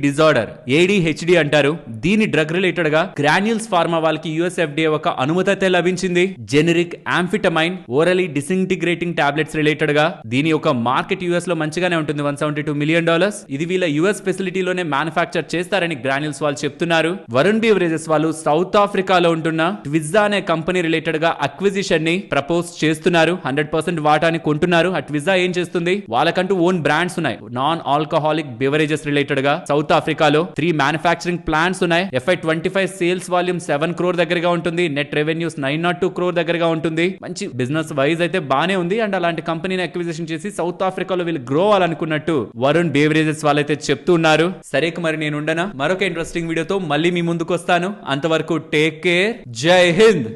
disorder, ADHD అంటారు. దీని డ్రగ్ రిలేటెడ్ గా గ్రాన్యూల్స్ ఫార్మా వాళ్ళకి US FDA ఒక అనుమతి అయితే లభించింది. Generic ఆంఫిటమైన్ orally disintegrating tablets related గా దీని ఒక మార్కెట్ US లో మంచిగానే ఉంటుంది, $172 million. ఇది వీళ్ళ US ఫెసిలిటీలోనే మ్యానుఫ్యాక్చర్ చేస్తారని గ్రాన్యూల్స్ వాళ్ళు చెప్తున్నారు. వరుణ్ బీవరేజెస్ వాళ్ళు సౌత్ ఆఫ్రికాలో ఉంటున్న ట్విజా అనే కంపెనీ రిలేటెడ్ గా అక్విజిషన్ ని ప్రపోజ్ చేస్తున్నారు. 100% వాటాని కొంటున్నారు. ఆ ట్విజా ఏం చేస్తుంది, వాళ్ళకంటూ ఓన్ బ్రాండ్స్ ఉన్నాయి నాన్ ఆల్కహాలిక్ బెవరేజెస్ రిలేటెడ్ గా. సౌత్ ఆఫ్రికాలో 3 మ్యానుఫ్యాక్చరింగ్ ప్లాంట్స్ ఉన్నాయి. FY25 సేల్స్ వాల్యూమ్ 7 crore దగ్గరగా ఉంటుంది. నెట్ రెవెన్యూస్ 902 crore దగ్గరగా ఉంటుంది. మంచి బిజినెస్ వైజ్ అయితే బానే ఉంది. అండ్ అలాంటి కంపెనీని అక్విజిషన్ చేసి సౌత్ ఆఫ్రికాలో వీళ్ళు గ్రో అవ్వాలనుకున్నట్టు వరుణ్ బేవరేజెస్ వాళ్ళైతే చెప్తున్నారు. సరే మరి నేను ఉండనా, మరొక ఇంట్రెస్టింగ్ వీడియోతో మళ్ళీ మీ ముందుకు వస్తాను. అంతవరకు టేక్ కేర్, జై హింద్.